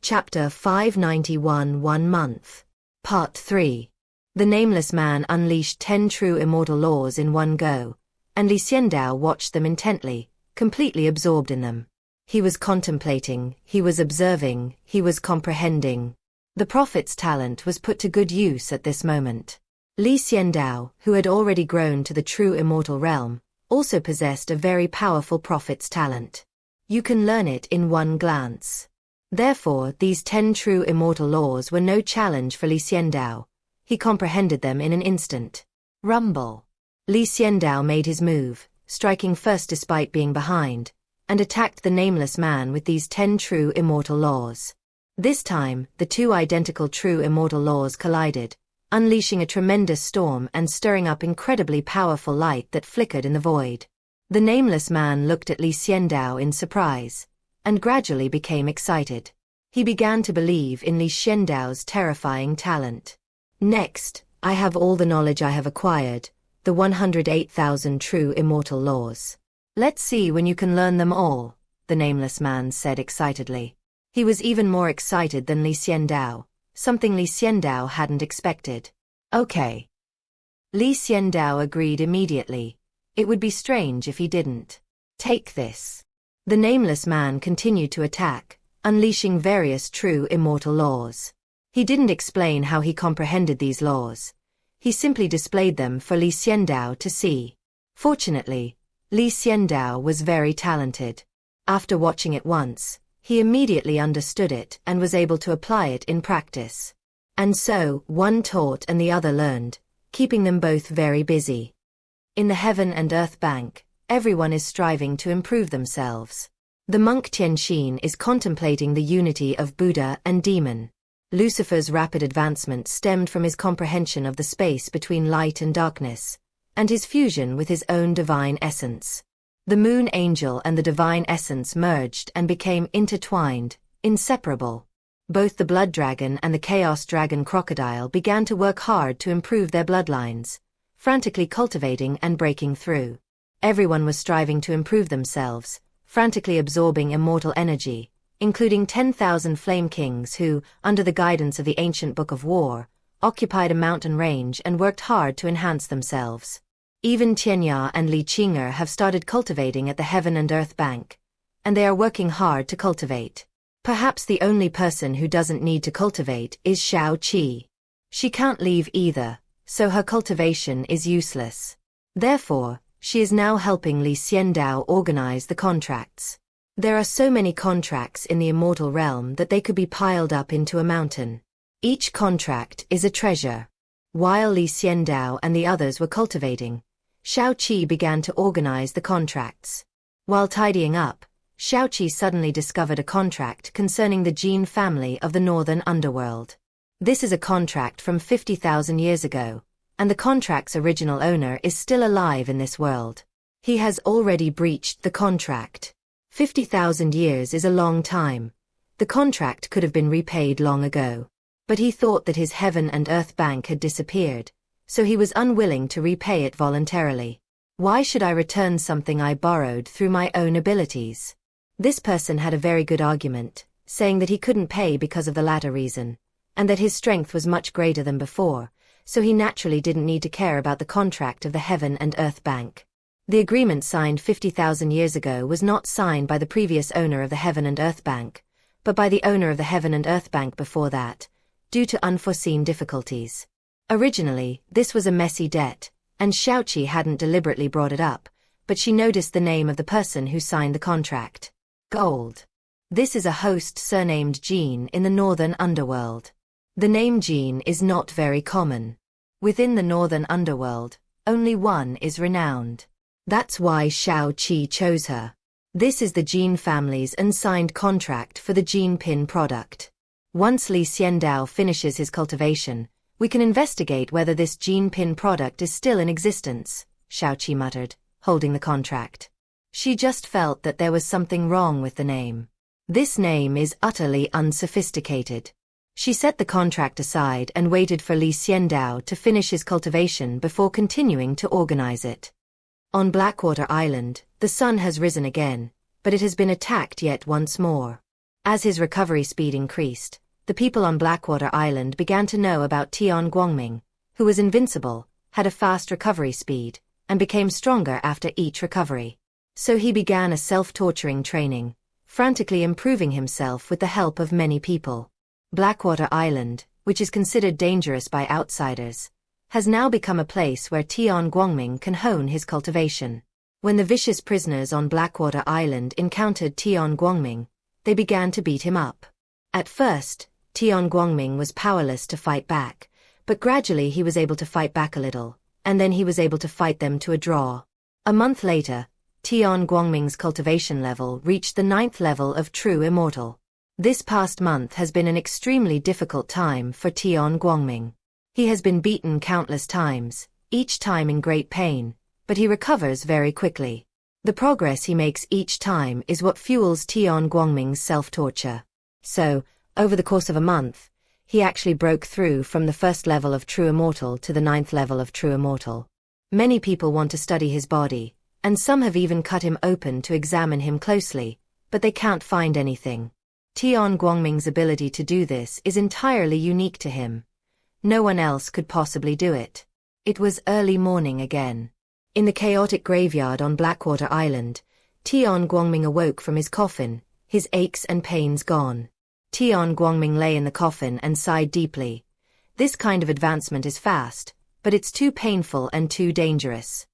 Chapter 591 1 month. Part 3. The nameless man unleashed 10 true immortal laws in one go, and Xiandao watched them intently, completely absorbed in them. He was contemplating, he was observing, he was comprehending. The prophet's talent was put to good use at this moment. Xiandao, who had already grown to the true immortal realm, also possessed a very powerful prophet's talent. You can learn it in one glance. Therefore, these 10 true immortal laws were no challenge for Xiandao. He comprehended them in an instant. Rumble. Xiandao made his move, striking first despite being behind, and attacked the nameless man with these 10 true immortal laws. This time, the 2 identical true immortal laws collided, unleashing a tremendous storm and stirring up incredibly powerful light that flickered in the void. The nameless man looked at Xiandao in surprise, and gradually became excited. He began to believe in Xiandao's terrifying talent. Next, I have all the knowledge I have acquired, the 108,000 true immortal laws. Let's see when you can learn them all, the nameless man said excitedly. He was even more excited than Xiandao, something Xiandao hadn't expected. Okay. Xiandao agreed immediately. It would be strange if he didn't. Take this. The nameless man continued to attack, unleashing various true immortal laws. He didn't explain how he comprehended these laws. He simply displayed them for Xiandao to see. Fortunately, Xiandao was very talented. After watching it once, he immediately understood it and was able to apply it in practice. And so, one taught and the other learned, keeping them both very busy. In the Heaven and Earth Bank, everyone is striving to improve themselves. The monk Tianxin is contemplating the unity of Buddha and demon. Lucifer's rapid advancement stemmed from his comprehension of the space between light and darkness, and his fusion with his own divine essence. The moon angel and the divine essence merged and became intertwined, inseparable. Both the blood dragon and the chaos dragon crocodile began to work hard to improve their bloodlines, frantically cultivating and breaking through. Everyone was striving to improve themselves, frantically absorbing immortal energy, including 10,000 flame kings who, under the guidance of the ancient Book of War, occupied a mountain range and worked hard to enhance themselves. Even Tianya and Li Qinger have started cultivating at the Heaven and Earth Bank, and they are working hard to cultivate. Perhaps the only person who doesn't need to cultivate is Xiaoqi. She can't leave either, so her cultivation is useless. Therefore, she is now helping Xiandao organize the contracts. There are so many contracts in the immortal realm that they could be piled up into a mountain. Each contract is a treasure. While Xiandao and the others were cultivating, Xiaoqi began to organize the contracts. While tidying up, Xiaoqi suddenly discovered a contract concerning the Jin family of the northern underworld. This is a contract from 50,000 years ago, and the contract's original owner is still alive in this world. He has already breached the contract. 50,000 years is a long time. The contract could have been repaid long ago. But he thought that his Heaven and Earth Bank had disappeared, so he was unwilling to repay it voluntarily. Why should I return something I borrowed through my own abilities? This person had a very good argument, saying that he couldn't pay because of the latter reason, and that his strength was much greater than before, so he naturally didn't need to care about the contract of the Heaven and Earth Bank. The agreement signed 50,000 years ago was not signed by the previous owner of the Heaven and Earth Bank, but by the owner of the Heaven and Earth Bank before that, due to unforeseen difficulties. Originally, this was a messy debt, and Xiaoqi hadn't deliberately brought it up, but she noticed the name of the person who signed the contract. Gold. This is a host surnamed Jin in the northern underworld. The name Jin is not very common. Within the northern underworld, only one is renowned. That's why Xiaoqi chose her. This is the Jin family's unsigned contract for the Jin pin product. Once Xiandao finishes his cultivation, we can investigate whether this Jin pin product is still in existence, Xiaoqi muttered, holding the contract. She just felt that there was something wrong with the name. This name is utterly unsophisticated. She set the contract aside and waited for Xiandao to finish his cultivation before continuing to organize it. On Blackwater Island, the sun has risen again, but it has been attacked yet once more. As his recovery speed increased, the people on Blackwater Island began to know about Tian Guangming, who was invincible, had a fast recovery speed, and became stronger after each recovery. So he began a self-torturing training, frantically improving himself with the help of many people. Blackwater Island, which is considered dangerous by outsiders, has now become a place where Tian Guangming can hone his cultivation. When the vicious prisoners on Blackwater Island encountered Tian Guangming, they began to beat him up. At first, Tian Guangming was powerless to fight back, but gradually he was able to fight back a little, and then he was able to fight them to a draw. A month later, Tian Guangming's cultivation level reached the 9th level of True Immortal. This past month has been an extremely difficult time for Tian Guangming. He has been beaten countless times, each time in great pain, but he recovers very quickly. The progress he makes each time is what fuels Tian Guangming's self-torture. So, over the course of a month, he actually broke through from the 1st level of True Immortal to the 9th level of True Immortal. Many people want to study his body, and some have even cut him open to examine him closely, but they can't find anything. Tian Guangming's ability to do this is entirely unique to him. No one else could possibly do it. It was early morning again. In the chaotic graveyard on Blackwater Island, Tian Guangming awoke from his coffin, his aches and pains gone. Tian Guangming lay in the coffin and sighed deeply. This kind of advancement is fast, but it's too painful and too dangerous.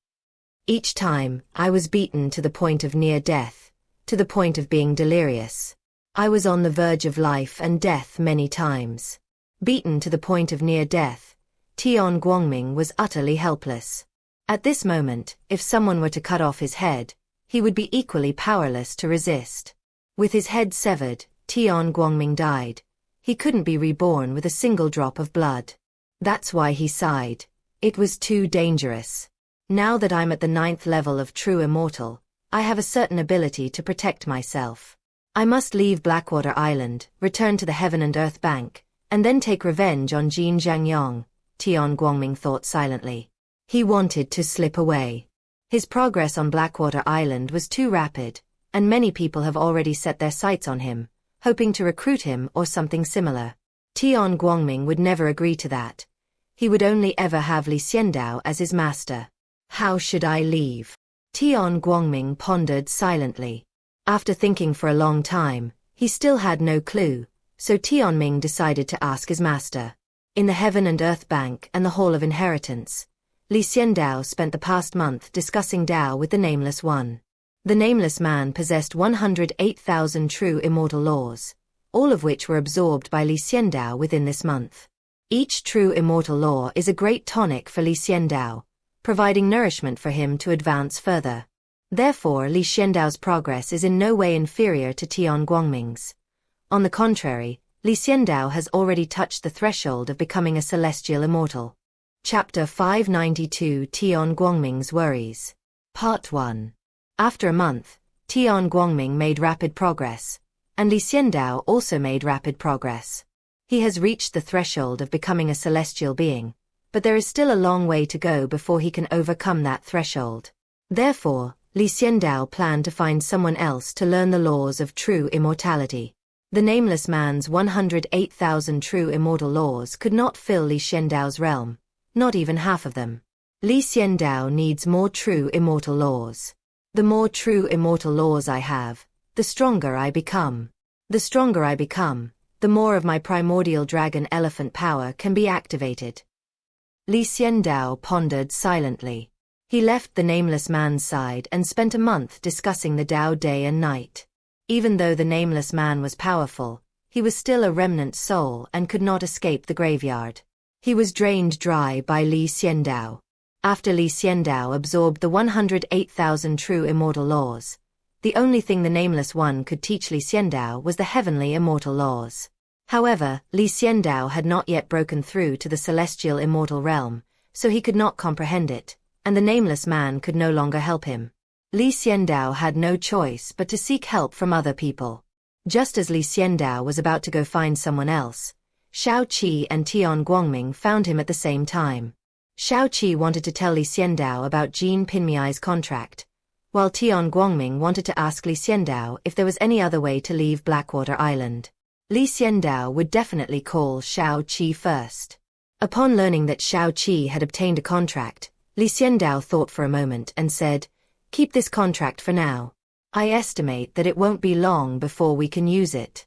Each time, I was beaten to the point of near death, to the point of being delirious. I was on the verge of life and death many times. Beaten to the point of near death, Tian Guangming was utterly helpless. At this moment, if someone were to cut off his head, he would be equally powerless to resist. With his head severed, Tian Guangming died. He couldn't be reborn with a single drop of blood. That's why he sighed. It was too dangerous. Now that I'm at the 9th level of True Immortal, I have a certain ability to protect myself. I must leave Blackwater Island, return to the Heaven and Earth Bank, and then take revenge on Jin Zhangyong, Tian Guangming thought silently. He wanted to slip away. His progress on Blackwater Island was too rapid, and many people have already set their sights on him, hoping to recruit him or something similar. Tian Guangming would never agree to that. He would only ever have Xiandao as his master. How should I leave? Tian Guangming pondered silently. After thinking for a long time, he still had no clue, so Tianming decided to ask his master. In the Heaven and Earth Bank and the Hall of Inheritance, Xiandao spent the past month discussing Dao with the Nameless One. The Nameless Man possessed 108,000 true immortal laws, all of which were absorbed by Xiandao within this month. Each true immortal law is a great tonic for Xiandao, providing nourishment for him to advance further. Therefore, Xiandao's progress is in no way inferior to Tian Guangming's. On the contrary, Xiandao has already touched the threshold of becoming a celestial immortal. Chapter 592 Tian Guangming's Worries. Part 1. After a month, Tian Guangming made rapid progress, and Xiandao also made rapid progress. He has reached the threshold of becoming a celestial being, but there is still a long way to go before he can overcome that threshold. Therefore, Xiandao planned to find someone else to learn the laws of true immortality. The Nameless Man's 108,000 true immortal laws could not fill Xiandao's realm, not even half of them. Xiandao needs more true immortal laws. The more true immortal laws I have, the stronger I become. The stronger I become, the more of my primordial dragon elephant power can be activated. Xiandao pondered silently. He left the Nameless Man's side and spent a month discussing the Dao day and night. Even though the Nameless Man was powerful, he was still a remnant soul and could not escape the graveyard. He was drained dry by Xiandao. After Xiandao absorbed the 108,000 true immortal laws, the only thing the Nameless One could teach Xiandao was the heavenly immortal laws. However, Xiandao had not yet broken through to the celestial immortal realm, so he could not comprehend it, and the Nameless Man could no longer help him. Xiandao had no choice but to seek help from other people. Just as Xiandao was about to go find someone else, Xiaoqi and Tian Guangming found him at the same time. Xiaoqi wanted to tell Xiandao about Jean Pinmiai's contract, while Tian Guangming wanted to ask Li Xiandao if there was any other way to leave Blackwater Island. Li Xiandao would definitely call Xiao Qi first. Upon learning that Xiao Qi had obtained a contract, Li Xiandao thought for a moment and said, "Keep this contract for now. I estimate that it won't be long before we can use it."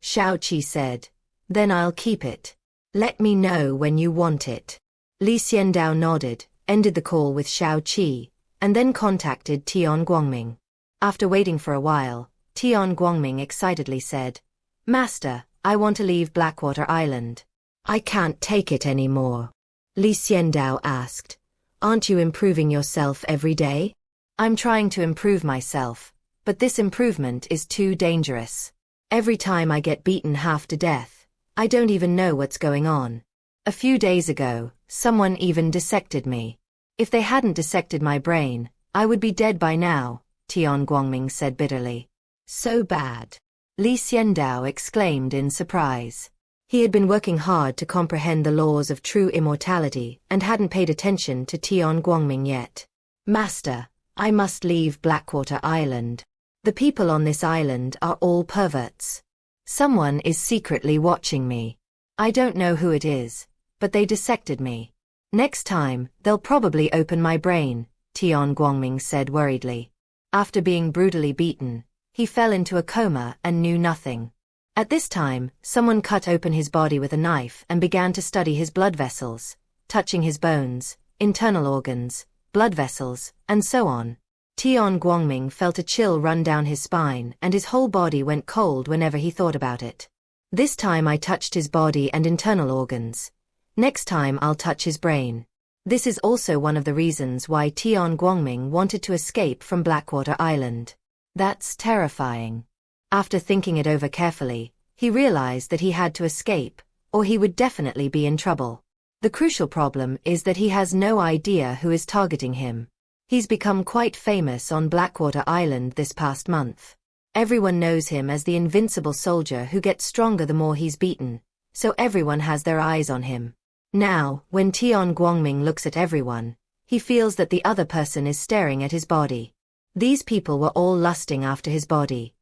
Xiao Qi said, "Then I'll keep it. Let me know when you want it." Li Xiandao nodded, ended the call with Xiao Qi, and then contacted Tian Guangming. After waiting for a while, Tian Guangming excitedly said, "Master, I want to leave Blackwater Island. I can't take it anymore." Li Xiandao asked, "Aren't you improving yourself every day?" "I'm trying to improve myself, but this improvement is too dangerous. Every time I get beaten half to death, I don't even know what's going on. A few days ago, someone even dissected me. If they hadn't dissected my brain, I would be dead by now," Tian Guangming said bitterly. "So bad?" Li Xiandao exclaimed in surprise. He had been working hard to comprehend the laws of true immortality and hadn't paid attention to Tian Guangming yet. "Master, I must leave Blackwater Island. The people on this island are all perverts. Someone is secretly watching me. I don't know who it is, but they dissected me. Next time, they'll probably open my brain," Tian Guangming said worriedly. After being brutally beaten, he fell into a coma and knew nothing. At this time, someone cut open his body with a knife and began to study his blood vessels, touching his bones, internal organs, blood vessels, and so on. Tian Guangming felt a chill run down his spine and his whole body went cold whenever he thought about it. This time I touched his body and internal organs. Next time I'll touch his brain. This is also one of the reasons why Tian Guangming wanted to escape from Blackwater Island. That's terrifying. After thinking it over carefully, he realized that he had to escape, or he would definitely be in trouble. The crucial problem is that he has no idea who is targeting him. He's become quite famous on Blackwater Island this past month. Everyone knows him as the invincible soldier who gets stronger the more he's beaten, so everyone has their eyes on him. Now, when Tian Guangming looks at everyone, he feels that the other person is staring at his body. These people were all lusting after his body.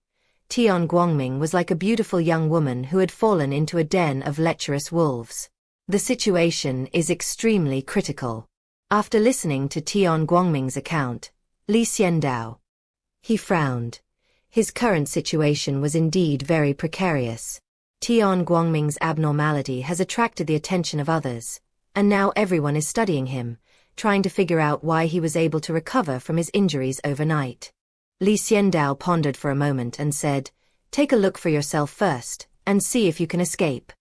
Tian Guangming was like a beautiful young woman who had fallen into a den of lecherous wolves. The situation is extremely critical. After listening to Tian Guangming's account, Li Xiandao. He frowned. His current situation was indeed very precarious. Tian Guangming's abnormality has attracted the attention of others, and now everyone is studying him, trying to figure out why he was able to recover from his injuries overnight. Li Xiandao pondered for a moment and said, "Take a look for yourself first, and see if you can escape."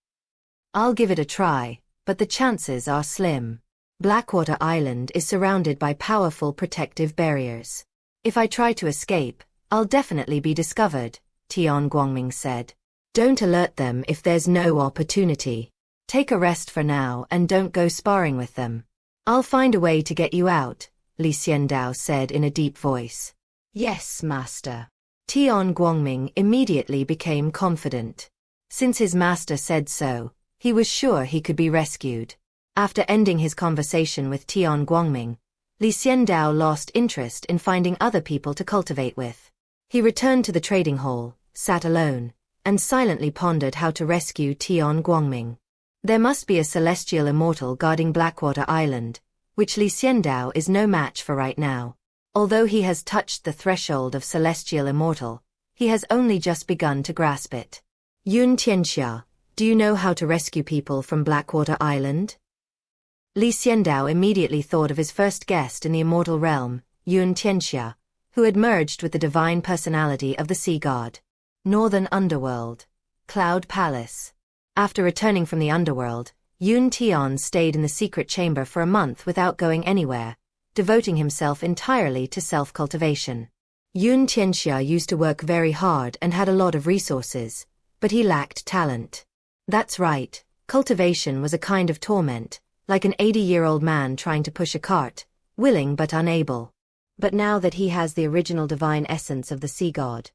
"I'll give it a try, but the chances are slim. Blackwater Island is surrounded by powerful protective barriers. If I try to escape, I'll definitely be discovered," Tian Guangming said. "Don't alert them if there's no opportunity. Take a rest for now and don't go sparring with them. I'll find a way to get you out," Li Xiandao said in a deep voice. "Yes, master." Tian Guangming immediately became confident. Since his master said so, he was sure he could be rescued. After ending his conversation with Tian Guangming, Li Xiandao lost interest in finding other people to cultivate with. He returned to the trading hall, sat alone, and silently pondered how to rescue Tian Guangming. There must be a celestial immortal guarding Blackwater Island, which Li Xiandao is no match for right now. Although he has touched the threshold of celestial immortal, he has only just begun to grasp it. "Yun Tianxia, do you know how to rescue people from Blackwater Island?" Li Xiandao immediately thought of his first guest in the immortal realm, Yun Tianxia, who had merged with the divine personality of the sea god. Northern Underworld. Cloud Palace. After returning from the underworld, Yun Tian stayed in the secret chamber for a month without going anywhere, devoting himself entirely to self-cultivation. Yun Tianxia used to work very hard and had a lot of resources, but he lacked talent. That's right, cultivation was a kind of torment, like an 80-year-old man trying to push a cart, willing but unable. But now that he has the original divine essence of the sea god,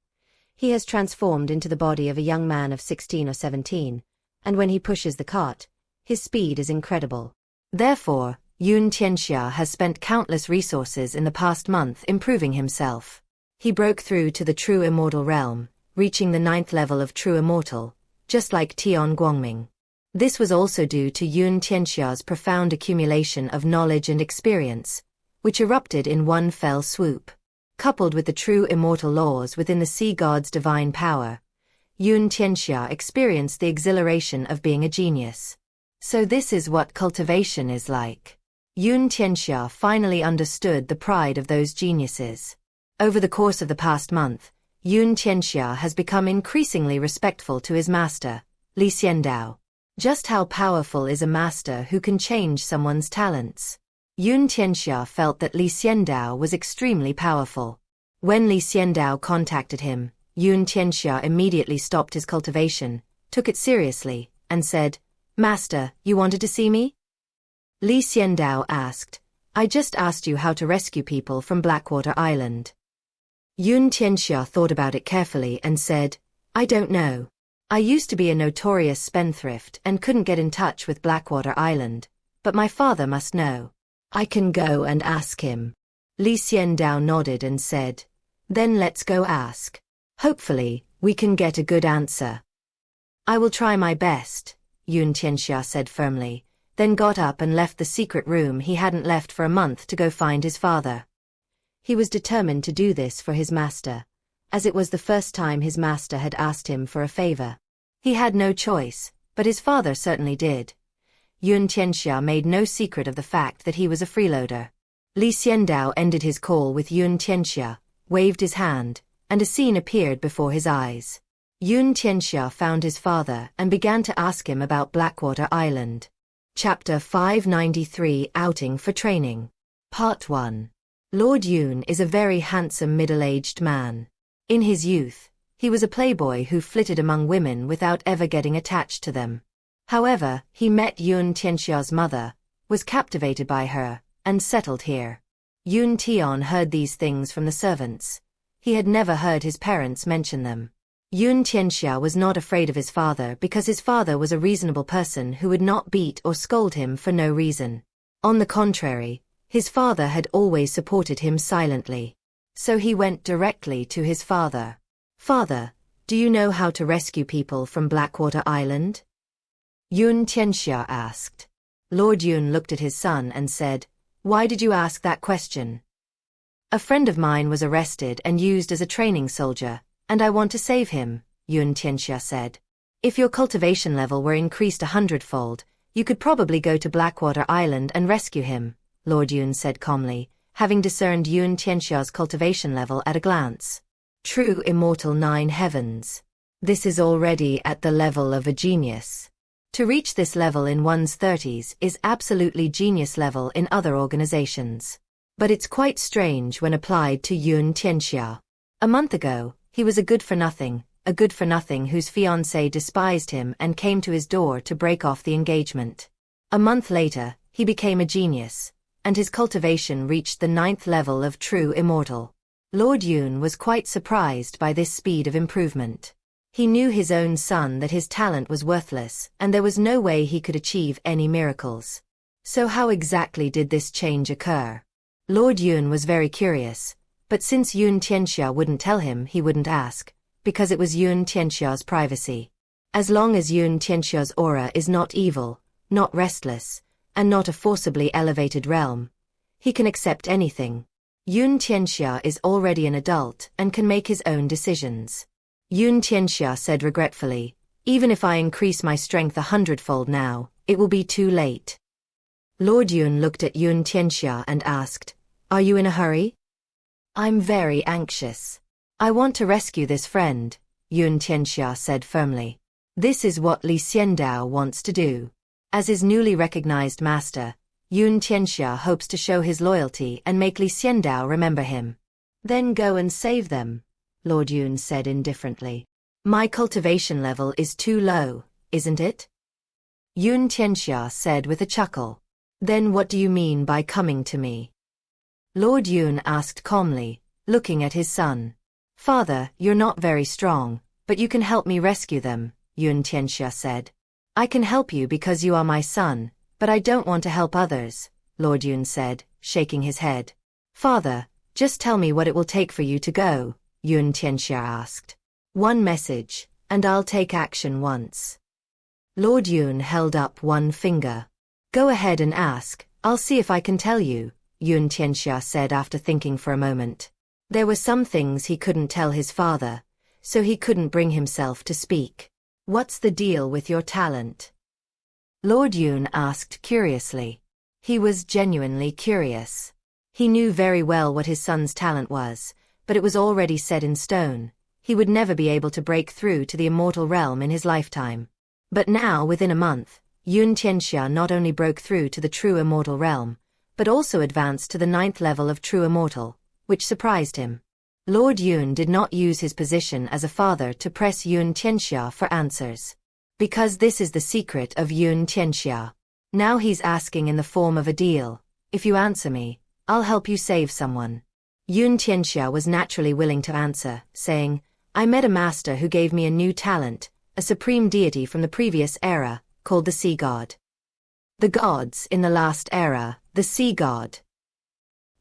he has transformed into the body of a young man of 16 or 17, and when he pushes the cart, his speed is incredible. Therefore, Yun Tianxia has spent countless resources in the past month improving himself. He broke through to the true immortal realm, reaching the 9th level of true immortal, just like Tian Guangming. This was also due to Yun Tianxia's profound accumulation of knowledge and experience, which erupted in one fell swoop. Coupled with the true immortal laws within the sea god's divine power, Yun Tianxia experienced the exhilaration of being a genius. So this is what cultivation is like. Yun Tianxia finally understood the pride of those geniuses. Over the course of the past month, Yun Tianxia has become increasingly respectful to his master, Xiandao. Just how powerful is a master who can change someone's talents? Yun Tianxia felt that Xiandao was extremely powerful. When Xiandao contacted him, Yun Tianxia immediately stopped his cultivation, took it seriously, and said, "Master, you wanted to see me?" Xiandao asked, "I just asked you how to rescue people from Blackwater Island." Yun Tianxia thought about it carefully and said, "I don't know. I used to be a notorious spendthrift and couldn't get in touch with Blackwater Island, but my father must know. I can go and ask him." Xiandao nodded and said, "Then let's go ask. Hopefully, we can get a good answer." "I will try my best," Yun Tianxia said firmly, then got up and left the secret room he hadn't left for a month to go find his father. He was determined to do this for his master, as it was the first time his master had asked him for a favor. He had no choice, but his father certainly did. Yun Tianxia made no secret of the fact that he was a freeloader. Xiandao ended his call with Yun Tianxia, waved his hand, and a scene appeared before his eyes. Yun Tianxia found his father and began to ask him about Blackwater Island. Chapter 593 Outing for Training. Part 1. Lord Yun is a very handsome middle-aged man. In his youth, he was a playboy who flitted among women without ever getting attached to them. However, he met Yun Tianxia's mother, was captivated by her, and settled here. Yun Tian heard these things from the servants. He had never heard his parents mention them. Yun Tianxia was not afraid of his father because his father was a reasonable person who would not beat or scold him for no reason. On the contrary, his father had always supported him silently. So he went directly to his father. "Father, do you know how to rescue people from Blackwater Island?" Yun Tianxia asked. Lord Yun looked at his son and said, "Why did you ask that question?" "A friend of mine was arrested and used as a training soldier, and I want to save him," Yun Tianxia said. "If your cultivation level were increased 100-fold, you could probably go to Blackwater Island and rescue him," Lord Yun said calmly, having discerned Yun Tianxia's cultivation level at a glance. True immortal 9 heavens. This is already at the level of a genius. To reach this level in one's 30s is absolutely genius level in other organizations. But it's quite strange when applied to Yun Tianxia. A month ago, he was a good-for-nothing whose fiancée despised him and came to his door to break off the engagement. A month later, he became a genius, and his cultivation reached the 9th level of true immortal. Lord Yun was quite surprised by this speed of improvement. He knew his own son that his talent was worthless, and there was no way he could achieve any miracles. So how exactly did this change occur? Lord Yun was very curious, but since Yun Tianxia wouldn't tell him, he wouldn't ask, because it was Yun Tianxia's privacy. As long as Yun Tianxia's aura is not evil, not restless, and not a forcibly elevated realm, he can accept anything. Yun Tianxia is already an adult and can make his own decisions. Yun Tianxia said regretfully, "Even if I increase my strength 100-fold now, it will be too late." Lord Yun looked at Yun Tianxia and asked, "Are you in a hurry?" "I'm very anxious. I want to rescue this friend," Yun Tianxia said firmly. "This is what Xiandao wants to do." As his newly recognized master, Yun Tianxia hopes to show his loyalty and make Xiandao remember him. "Then go and save them," Lord Yun said indifferently. "My cultivation level is too low, isn't it?" Yun Tianxia said with a chuckle. "Then what do you mean by coming to me?" Lord Yun asked calmly, looking at his son. "Father, you're not very strong, but you can help me rescue them," Yun Tianxia said. "I can help you because you are my son, but I don't want to help others," Lord Yun said, shaking his head. Father, just tell me what it will take for you to go, Yun Tianxia asked. One message, and I'll take action once. Lord Yun held up one finger. Go ahead and ask, I'll see if I can tell you, Yun Tianxia said after thinking for a moment. There were some things he couldn't tell his father, so he couldn't bring himself to speak. What's the deal with your talent? Lord Yun asked curiously. He was genuinely curious. He knew very well what his son's talent was, but it was already set in stone. He would never be able to break through to the immortal realm in his lifetime. But now, within a month, Yun Tianxia not only broke through to the true immortal realm, but also advanced to the 9th level of true immortal, which surprised him. Lord Yun did not use his position as a father to press Yun Tianxia for answers. Because this is the secret of Yun Tianxia. Now he's asking in the form of a deal. If you answer me, I'll help you save someone. Yun Tianxia was naturally willing to answer, saying, I met a master who gave me a new talent, a supreme deity from the previous era, called the Sea God. The gods in the last era, the Sea God.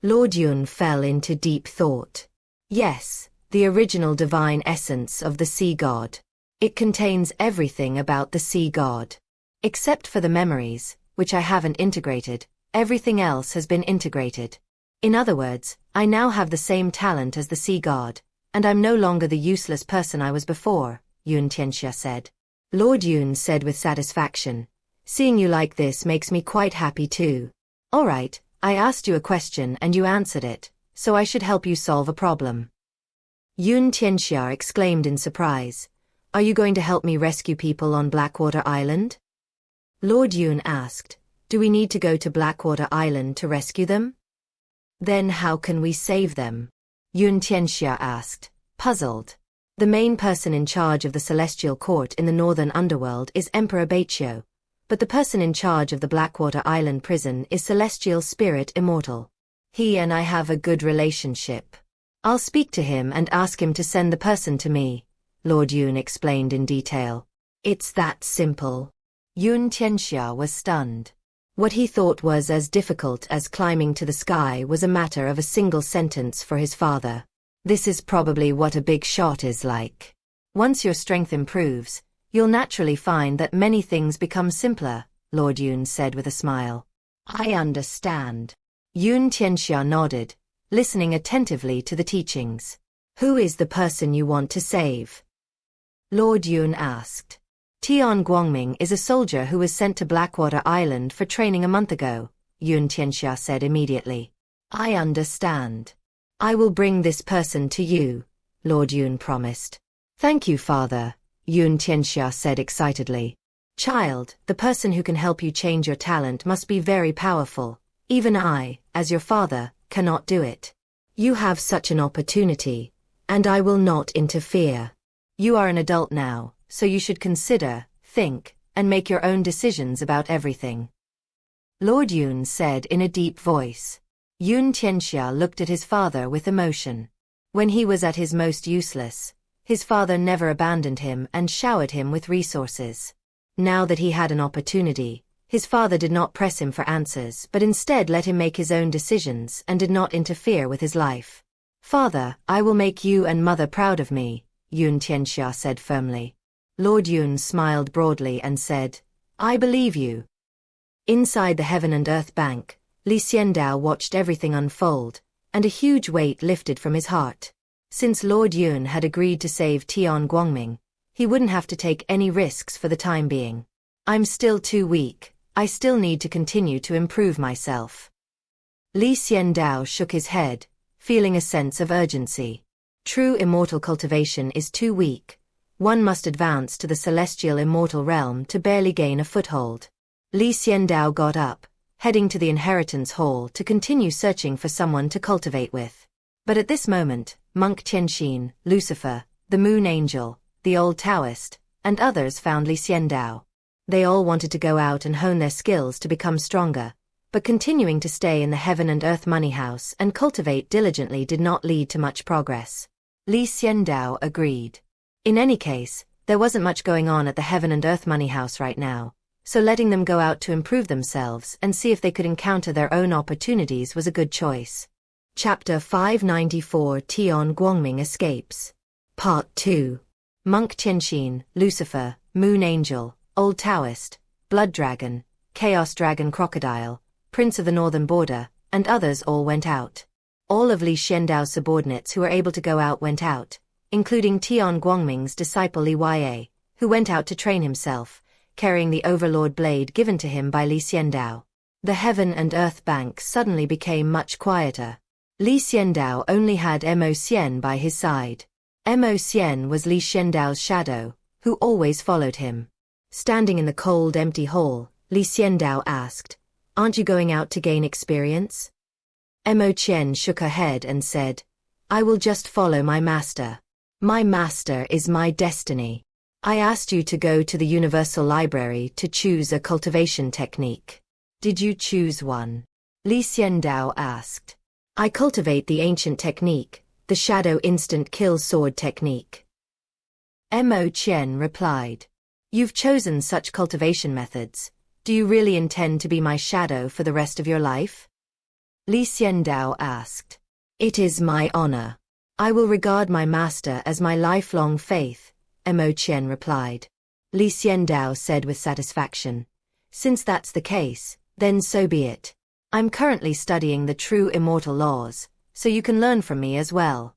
Lord Yun fell into deep thought. Yes, the original divine essence of the Sea God. It contains everything about the Sea God. Except for the memories, which I haven't integrated, everything else has been integrated. In other words, I now have the same talent as the Sea God, and I'm no longer the useless person I was before, Yun Tianxia said. Lord Yun said with satisfaction, seeing you like this makes me quite happy too. All right, I asked you a question and you answered it, so I should help you solve a problem. Yun Tianxia exclaimed in surprise. Are you going to help me rescue people on Blackwater Island? Lord Yun asked, do we need to go to Blackwater Island to rescue them? Then how can we save them? Yun Tianxia asked, puzzled. The main person in charge of the Celestial Court in the Northern Underworld is Emperor Baichio, but the person in charge of the Blackwater Island prison is Celestial Spirit Immortal. He and I have a good relationship. I'll speak to him and ask him to send the person to me, Lord Yun explained in detail. It's that simple. Yun Tianxia was stunned. What he thought was as difficult as climbing to the sky was a matter of a single sentence for his father. This is probably what a big shot is like. Once your strength improves, you'll naturally find that many things become simpler, Lord Yun said with a smile. I understand. Yun Tianxia nodded, listening attentively to the teachings. Who is the person you want to save? Lord Yun asked. Tian Guangming is a soldier who was sent to Blackwater Island for training a month ago, Yun Tianxia said immediately. I understand. I will bring this person to you, Lord Yun promised. Thank you, Father, Yun Tianxia said excitedly. Child, the person who can help you change your talent must be very powerful. Even I, as your father, cannot do it. You have such an opportunity, and I will not interfere. You are an adult now, so you should consider, think, and make your own decisions about everything. Lord Yun said in a deep voice. Yun Tianxia looked at his father with emotion. When he was at his most useless, his father never abandoned him and showered him with resources. Now that he had an opportunity, his father did not press him for answers but instead let him make his own decisions and did not interfere with his life. Father, I will make you and mother proud of me, Yun Tianxia said firmly. Lord Yun smiled broadly and said, I believe you. Inside the Heaven and Earth Bank, Xiandao watched everything unfold, and a huge weight lifted from his heart. Since Lord Yun had agreed to save Tian Guangming, he wouldn't have to take any risks for the time being. I'm still too weak, I still need to continue to improve myself. Xiandao shook his head, feeling a sense of urgency. True immortal cultivation is too weak. One must advance to the celestial immortal realm to barely gain a foothold. Xiandao got up, heading to the inheritance hall to continue searching for someone to cultivate with. But at this moment, Monk Tianxin, Lucifer, the Moon Angel, the Old Taoist, and others found Xiandao. They all wanted to go out and hone their skills to become stronger, but continuing to stay in the Heaven and Earth Money House and cultivate diligently did not lead to much progress. Xiandao agreed. In any case, there wasn't much going on at the Heaven and Earth Money House right now, so letting them go out to improve themselves and see if they could encounter their own opportunities was a good choice. Chapter 594 Tian Guangming Escapes. Part 2. Monk Qianxin, Lucifer, Moon Angel, Old Taoist, Blood Dragon, Chaos Dragon Crocodile, Prince of the Northern Border, and others all went out. All of Li Xiandao's subordinates who were able to go out went out, including Tian Guangming's disciple Li Yue, who went out to train himself, carrying the overlord blade given to him by Li Xiandao. The heaven and earth bank suddenly became much quieter. Li Xiandao only had Mo Xian by his side. Mo Xian was Li Xiandao's shadow, who always followed him. Standing in the cold, empty hall, Li Xiandao asked, "Aren't you going out to gain experience?" Mo Qian shook her head and said, "I will just follow my master. My master is my destiny. I asked you to go to the Universal Library to choose a cultivation technique. Did you choose one?" Li Xiandao asked. "I cultivate the ancient technique, the Shadow Instant Kill Sword technique." Mo Qian replied, "You've chosen such cultivation methods. Do you really intend to be my shadow for the rest of your life?" Li Xiandao asked. "It is my honor. I will regard my master as my lifelong faith," Mo Qian replied. Li Xiandao said with satisfaction, "Since that's the case, then so be it. I'm currently studying the true immortal laws, so you can learn from me as well."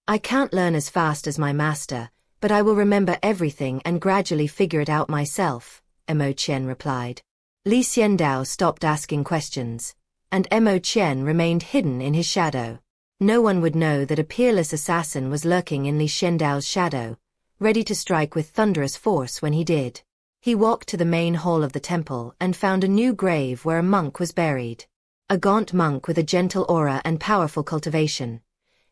"I can't learn as fast as my master, but I will remember everything and gradually figure it out myself," Mo Qian replied. Li Xiandao stopped asking questions, and Mo Qian remained hidden in his shadow. No one would know that a peerless assassin was lurking in Li Xiandao's shadow, ready to strike with thunderous force when he did. He walked to the main hall of the temple and found a new grave where a monk was buried. A gaunt monk with a gentle aura and powerful cultivation.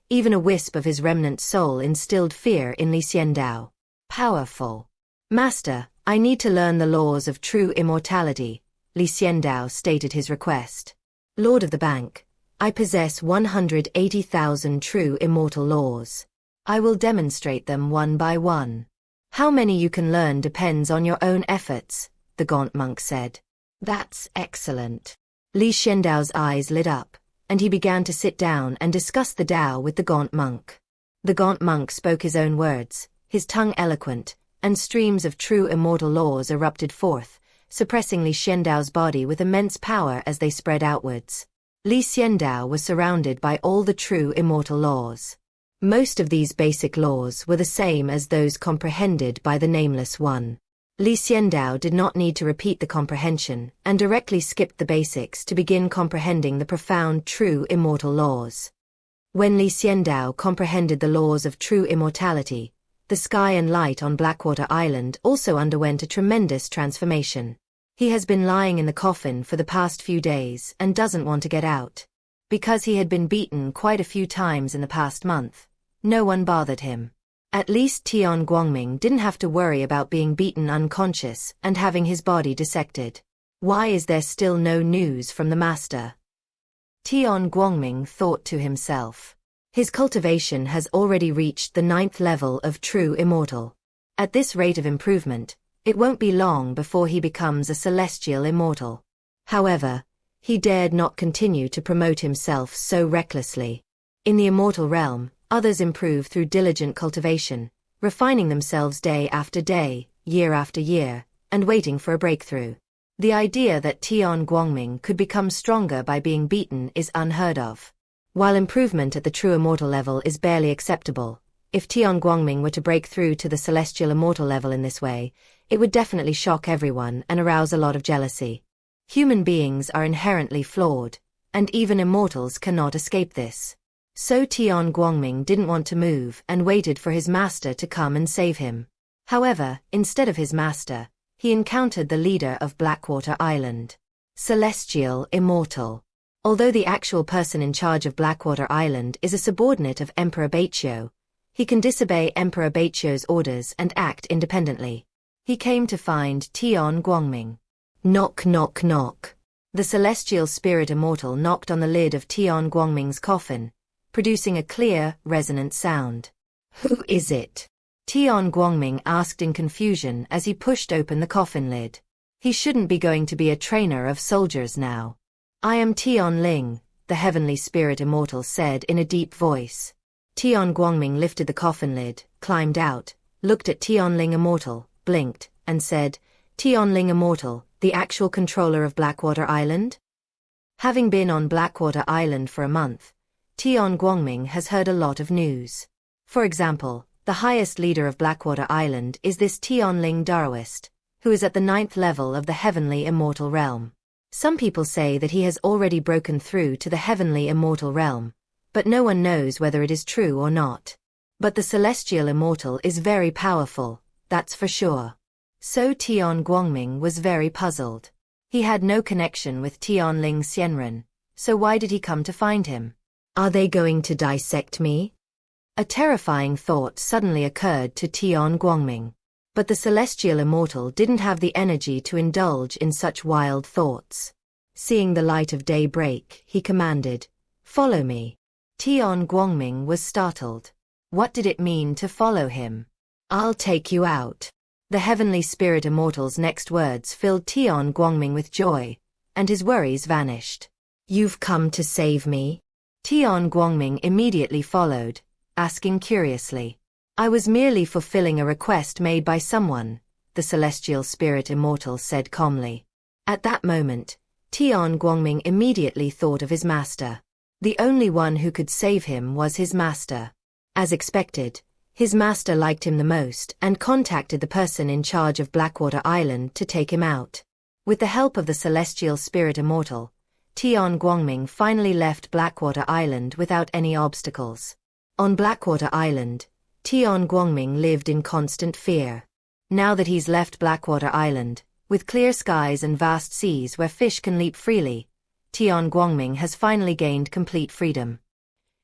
Even a wisp of his remnant soul instilled fear in Li Xiandao. "Powerful. Master, I need to learn the laws of true immortality," Li Xiandao stated his request. "Lord of the Bank, I possess 180,000 true immortal laws. I will demonstrate them one by one. How many you can learn depends on your own efforts," the gaunt monk said. "That's excellent." Li Xiandao's eyes lit up, and he began to sit down and discuss the Tao with the gaunt monk. The gaunt monk spoke his own words, his tongue eloquent, and streams of true immortal laws erupted forth, suppressing Li Xiandao's body with immense power as they spread outwards. Li Xiandao was surrounded by all the true immortal laws. Most of these basic laws were the same as those comprehended by the Nameless One. Li Xiandao did not need to repeat the comprehension, and directly skipped the basics to begin comprehending the profound true immortal laws. When Li Xiandao comprehended the laws of true immortality, the sky and light on Blackwater Island also underwent a tremendous transformation. He has been lying in the coffin for the past few days and doesn't want to get out. Because he had been beaten quite a few times in the past month, no one bothered him. At least Tian Guangming didn't have to worry about being beaten unconscious and having his body dissected. Why is there still no news from the master? Tian Guangming thought to himself. His cultivation has already reached the 9th level of true immortal. At this rate of improvement, it won't be long before he becomes a celestial immortal. However, he dared not continue to promote himself so recklessly. In the immortal realm, others improve through diligent cultivation, refining themselves day after day, year after year, and waiting for a breakthrough. The idea that Tian Guangming could become stronger by being beaten is unheard of. While improvement at the true immortal level is barely acceptable, if Tian Guangming were to break through to the celestial immortal level in this way, it would definitely shock everyone and arouse a lot of jealousy. Human beings are inherently flawed, and even immortals cannot escape this. So Tian Guangming didn't want to move and waited for his master to come and save him. However, instead of his master, he encountered the leader of Blackwater Island. Celestial Immortal. Although the actual person in charge of Blackwater Island is a subordinate of Emperor Baiqiu, he can disobey Emperor Baiqiu's orders and act independently. He came to find Tian Guangming. Knock knock knock. The celestial spirit immortal knocked on the lid of Tian Guangming's coffin, producing a clear, resonant sound. "Who is it?" Tian Guangming asked in confusion as he pushed open the coffin lid. He shouldn't be going to be a trainer of soldiers now. I am Tian Ling, the heavenly spirit immortal said in a deep voice. Tian Guangming lifted the coffin lid, climbed out, looked at Tian Ling immortal, blinked, and said, Tian Ling immortal, the actual controller of Blackwater Island? Having been on Blackwater Island for a month, Tian Guangming has heard a lot of news. For example, the highest leader of Blackwater Island is this Tian Ling Daoist, who is at the 9th level of the heavenly immortal realm. Some people say that he has already broken through to the heavenly immortal realm, but no one knows whether it is true or not. But the celestial immortal is very powerful, that's for sure. So Tian Guangming was very puzzled. He had no connection with Tian Ling Xianren, so why did he come to find him? Are they going to dissect me? A terrifying thought suddenly occurred to Tian Guangming. But the celestial immortal didn't have the energy to indulge in such wild thoughts. Seeing the light of day break, he commanded, "Follow me." Tian Guangming was startled. What did it mean to follow him? "I'll take you out." The heavenly spirit immortal's next words filled Tian Guangming with joy, and his worries vanished. "You've come to save me?" Tian Guangming immediately followed, asking curiously. "I was merely fulfilling a request made by someone," the celestial spirit immortal said calmly. At that moment, Tian Guangming immediately thought of his master. The only one who could save him was his master. As expected, his master liked him the most and contacted the person in charge of Blackwater Island to take him out. With the help of the celestial spirit immortal, Tian Guangming finally left Blackwater Island without any obstacles. On Blackwater Island, Tian Guangming lived in constant fear. Now that he's left Blackwater Island, with clear skies and vast seas where fish can leap freely, Tian Guangming has finally gained complete freedom.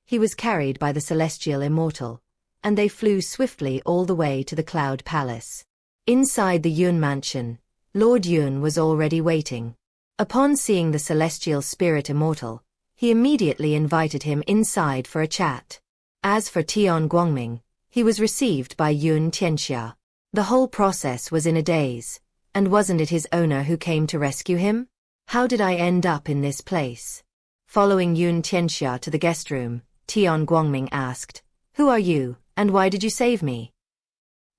He was carried by the celestial immortal, and they flew swiftly all the way to the Cloud Palace. Inside the Yun mansion, Lord Yun was already waiting. Upon seeing the celestial spirit immortal, he immediately invited him inside for a chat. As for Tian Guangming, he was received by Yun Tianxia. The whole process was in a daze, and wasn't it his owner who came to rescue him? How did I end up in this place? Following Yun Tianxia to the guest room, Tian Guangming asked, "Who are you, and why did you save me?"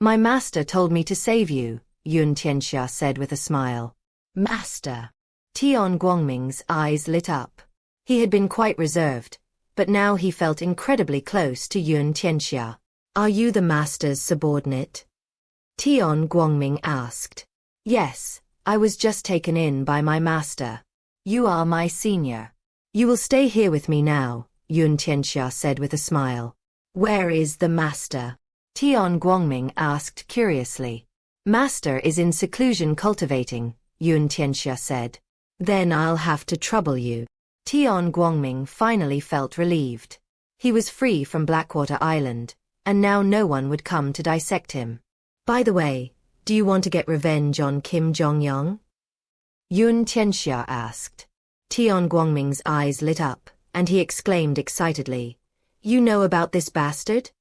"My master told me to save you," Yun Tianxia said with a smile. "Master?" Tian Guangming's eyes lit up. He had been quite reserved, but now he felt incredibly close to Yun Tianxia. "Are you the master's subordinate?" Tian Guangming asked. "Yes, I was just taken in by my master. You are my senior. You will stay here with me now," Yun Tianxia said with a smile. "Where is the master?" Tian Guangming asked curiously. "Master is in seclusion cultivating," Yun Tianxia said. "Then I'll have to trouble you." Tian Guangming finally felt relieved. He was free from Blackwater Island, and now no one would come to dissect him. "By the way, do you want to get revenge on Kim Jong-yang?" Yun Tianxia asked. Tian Guangming's eyes lit up, and he exclaimed excitedly, "You know about this bastard?"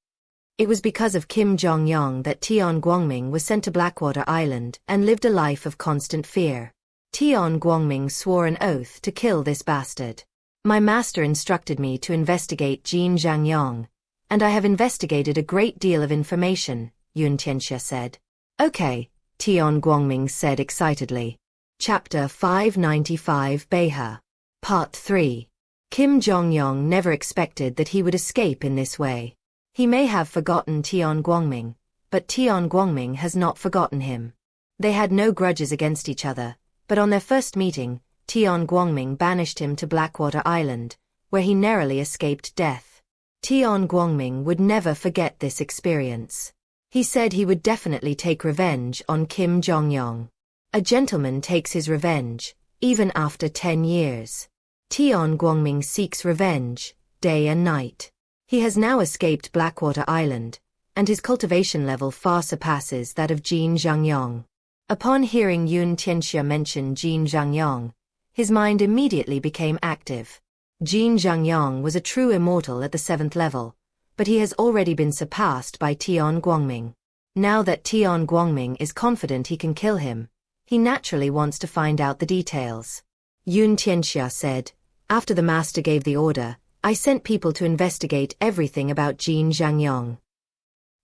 It was because of Kim Jong-yang that Tian Guangming was sent to Blackwater Island and lived a life of constant fear. Tian Guangming swore an oath to kill this bastard. "My master instructed me to investigate Jin Zhangyang, and I have investigated a great deal of information," Yun Tianxia said. "Okay," Tian Guangming said excitedly. Chapter 595 Beihe. Part 3. Kim Jong-yang never expected that he would escape in this way. He may have forgotten Tian Guangming, but Tian Guangming has not forgotten him. They had no grudges against each other, but on their first meeting, Tian Guangming banished him to Blackwater Island, where he narrowly escaped death. Tian Guangming would never forget this experience. He said he would definitely take revenge on Kim Jong-yang. A gentleman takes his revenge, even after 10 years. Tian Guangming seeks revenge, day and night. He has now escaped Blackwater Island, and his cultivation level far surpasses that of Jin Zhangyang. Upon hearing Yun Tianxia mention Jin Zhangyang, his mind immediately became active. Jin Zhangyang was a true immortal at the 7th level, but he has already been surpassed by Tian Guangming. Now that Tian Guangming is confident he can kill him, He naturally wants to find out the details. Yun Tianxia said, after the master gave the order, I sent people to investigate everything about Jin Zhangyong.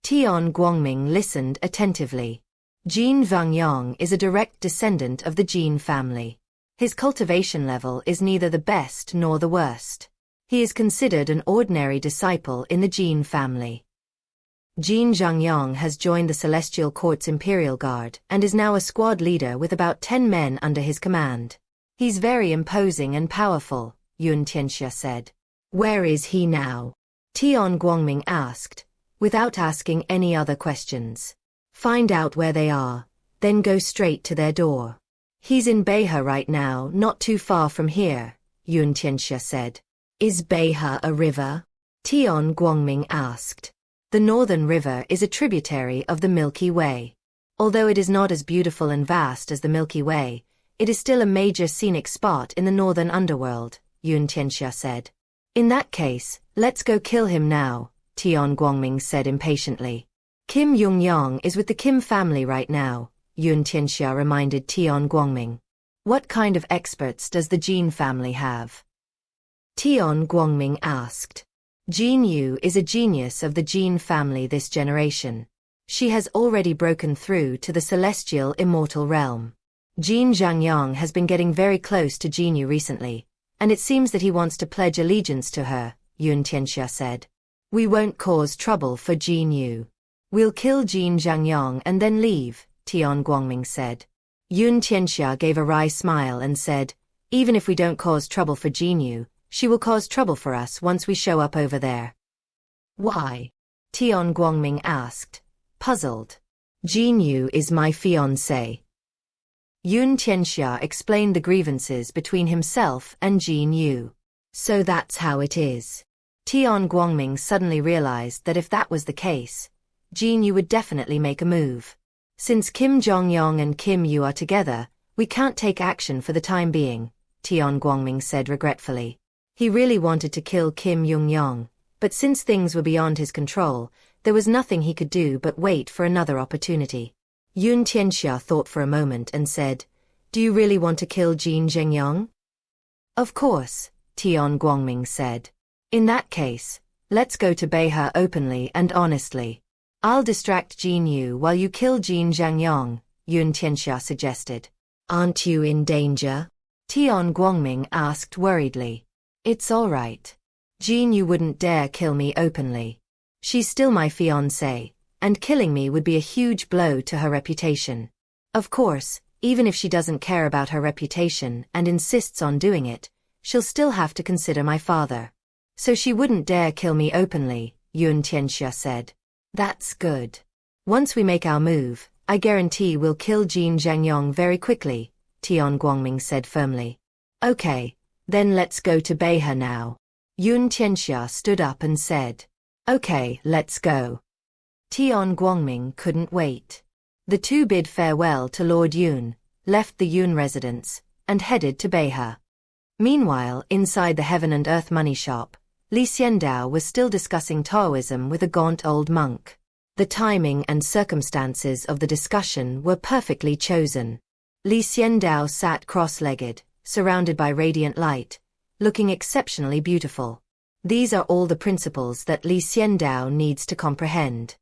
Tian Guangming listened attentively. Jin Zhangyong is a direct descendant of the Jin family. His cultivation level is neither the best nor the worst. He is considered an ordinary disciple in the Jin family. Jin Zhangyong has joined the Celestial Court's Imperial Guard and is now a squad leader with about 10 men under his command. He's very imposing and powerful, Yun Tianxia said. Where is he now? Tian Guangming asked, without asking any other questions. Find out where they are, then go straight to their door. He's in Beihe right now, not too far from here, Yun Tianxia said. Is Beihe a river? Tian Guangming asked. The Northern River is a tributary of the Milky Way. Although it is not as beautiful and vast as the Milky Way, it is still a major scenic spot in the northern underworld, Yun Tianxia said. In that case, let's go kill him now, Tian Guangming said impatiently. Kim Yongyang is with the Kim family right now, Yun Tianxia reminded Tian Guangming. What kind of experts does the Jin family have? Tian Guangming asked. Jin Yu is a genius of the Jin family this generation. She has already broken through to the celestial immortal realm. Jin Zhangyang has been getting very close to Jin Yu recently, and it seems that he wants to pledge allegiance to her, Yun Tianxia said. We won't cause trouble for Jin Yu. We'll kill Jin Zhangyang and then leave, Tian Guangming said. Yun Tianxia gave a wry smile and said, even if we don't cause trouble for Jin Yu, she will cause trouble for us once we show up over there. Why? Tian Guangming asked, puzzled. Jin Yu is my fiancé. Yun Tianxia explained the grievances between himself and Jin Yu. So that's how it is. Tian Guangming suddenly realized that if that was the case, Jin Yu would definitely make a move. Since Kim Jongyang and Kim Yu are together, we can't take action for the time being, Tian Guangming said regretfully. He really wanted to kill Kim Yongyang, but since things were beyond his control, there was nothing he could do but wait for another opportunity. Yun Tianxia thought for a moment and said, do you really want to kill Jin Zhengyang? Of course, Tian Guangming said. In that case, let's go to Beihe openly and honestly. I'll distract Jin Yu while you kill Jin Zhengyang, Yun Tianxia suggested. Aren't you in danger? Tian Guangming asked worriedly. It's all right. Jin Yu wouldn't dare kill me openly. She's still my fiancée, and killing me would be a huge blow to her reputation. Of course, even if she doesn't care about her reputation and insists on doing it, she'll still have to consider my father. So she wouldn't dare kill me openly, Yun Tianxia said. That's good. Once we make our move, I guarantee we'll kill Jin Zhengyang very quickly, Tian Guangming said firmly. Okay. Then let's go to Beihe now. Yun Tianxia stood up and said. Okay, let's go. Tian Guangming couldn't wait. The two bid farewell to Lord Yun, left the Yun residence, and headed to Beihe. Meanwhile, inside the Heaven and Earth money shop, Xiandao was still discussing Taoism with a gaunt old monk. The timing and circumstances of the discussion were perfectly chosen. Xiandao sat cross-legged, surrounded by radiant light, looking exceptionally beautiful. These are all the principles that Xiandao needs to comprehend.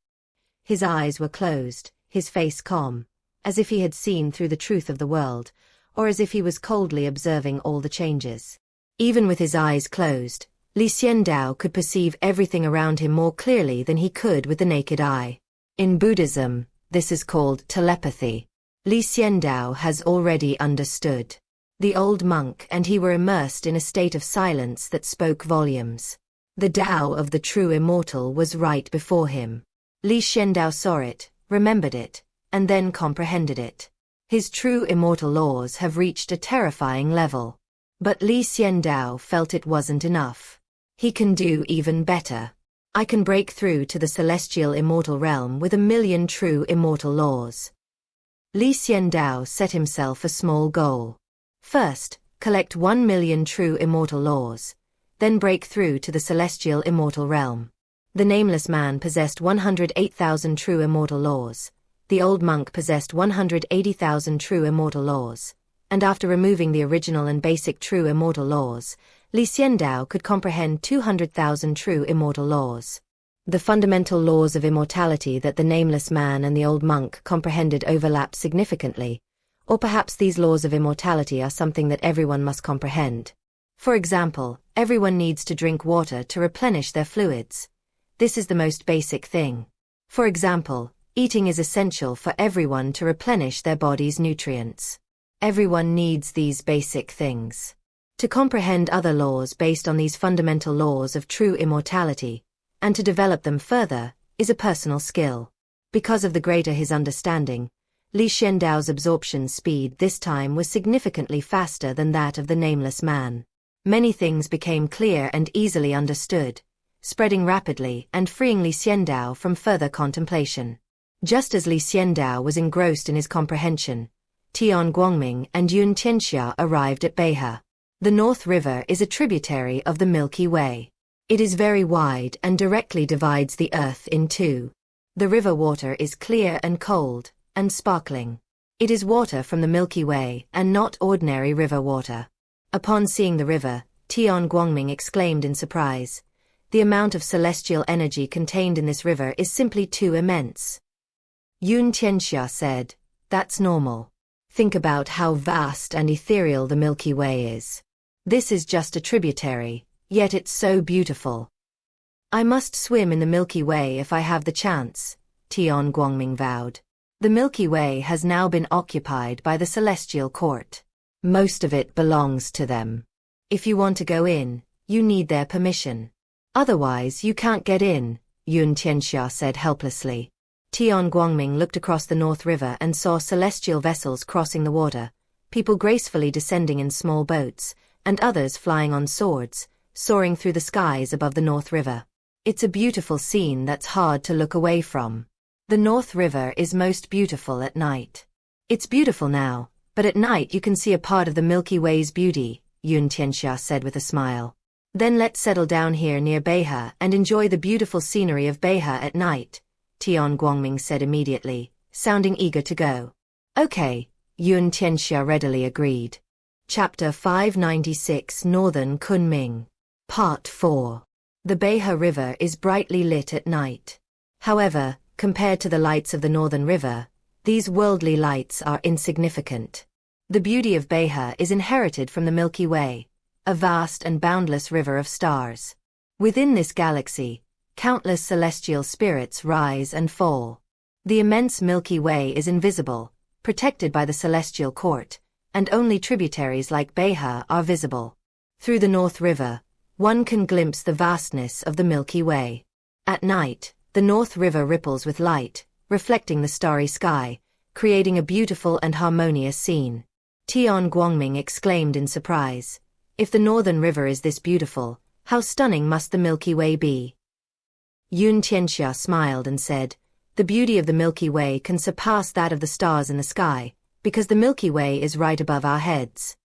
His eyes were closed, his face calm, as if he had seen through the truth of the world, or as if he was coldly observing all the changes. Even with his eyes closed, Xiandao could perceive everything around him more clearly than he could with the naked eye. In Buddhism, this is called telepathy. Xiandao has already understood. The old monk and he were immersed in a state of silence that spoke volumes. The Tao of the true immortal was right before him. Xiandao saw it, remembered it, and then comprehended it. His true immortal laws have reached a terrifying level. But Xiandao felt it wasn't enough. He can do even better. I can break through to the celestial immortal realm with 1,000,000 true immortal laws. Xiandao set himself a small goal. First, collect 1,000,000 true immortal laws, then break through to the celestial immortal realm. The nameless man possessed 108,000 true immortal laws. The old monk possessed 180,000 true immortal laws, and after removing the original and basic true immortal laws, Xiandao could comprehend 200,000 true immortal laws. The fundamental laws of immortality that the nameless man and the old monk comprehended overlap significantly, or perhaps these laws of immortality are something that everyone must comprehend. For example, everyone needs to drink water to replenish their fluids. This is the most basic thing. For example, eating is essential for everyone to replenish their body's nutrients. Everyone needs these basic things. To comprehend other laws based on these fundamental laws of true immortality, and to develop them further, is a personal skill. Because of the greater his understanding, Xiandao's absorption speed this time was significantly faster than that of the nameless man. Many things became clear and easily understood, spreading rapidly and freeing Xiandao from further contemplation. Just as Xiandao was engrossed in his comprehension, Tian Guangming and Yun Tianxia arrived at Beihe. The North River is a tributary of the Milky Way. It is very wide and directly divides the earth in two. The river water is clear and cold, and sparkling. It is water from the Milky Way and not ordinary river water. Upon seeing the river, Tian Guangming exclaimed in surprise, "The amount of celestial energy contained in this river is simply too immense." Yun Tianxia said, "That's normal. Think about how vast and ethereal the Milky Way is. This is just a tributary, yet it's so beautiful. I must swim in the Milky Way if I have the chance," Tian Guangming vowed. The Milky Way has now been occupied by the Celestial Court. Most of it belongs to them. If you want to go in, you need their permission. Otherwise you can't get in, Yun Tianxia said helplessly. Tian Guangming looked across the North River and saw celestial vessels crossing the water, people gracefully descending in small boats, and others flying on swords, soaring through the skies above the North River. It's a beautiful scene that's hard to look away from. The North River is most beautiful at night. It's beautiful now, but at night you can see a part of the Milky Way's beauty, Yun Tianxia said with a smile. Then let's settle down here near Beihe and enjoy the beautiful scenery of Beihe at night, Tian Guangming said immediately, sounding eager to go. Okay, Yun Tianxia readily agreed. Chapter 596 Northern Kunming. Part 4. The Beihe River is brightly lit at night. However, compared to the lights of the Northern River, these worldly lights are insignificant. The beauty of Beihe is inherited from the Milky Way, a vast and boundless river of stars. Within this galaxy, countless celestial spirits rise and fall. The immense Milky Way is invisible, protected by the Celestial Court, and only tributaries like Beihe are visible. Through the North River, one can glimpse the vastness of the Milky Way. At night, the North River ripples with light, reflecting the starry sky, creating a beautiful and harmonious scene. Tian Guangming exclaimed in surprise, "If the Northern River is this beautiful, how stunning must the Milky Way be?" Yun Tianxia smiled and said, "The beauty of the Milky Way can surpass that of the stars in the sky, because the Milky Way is right above our heads."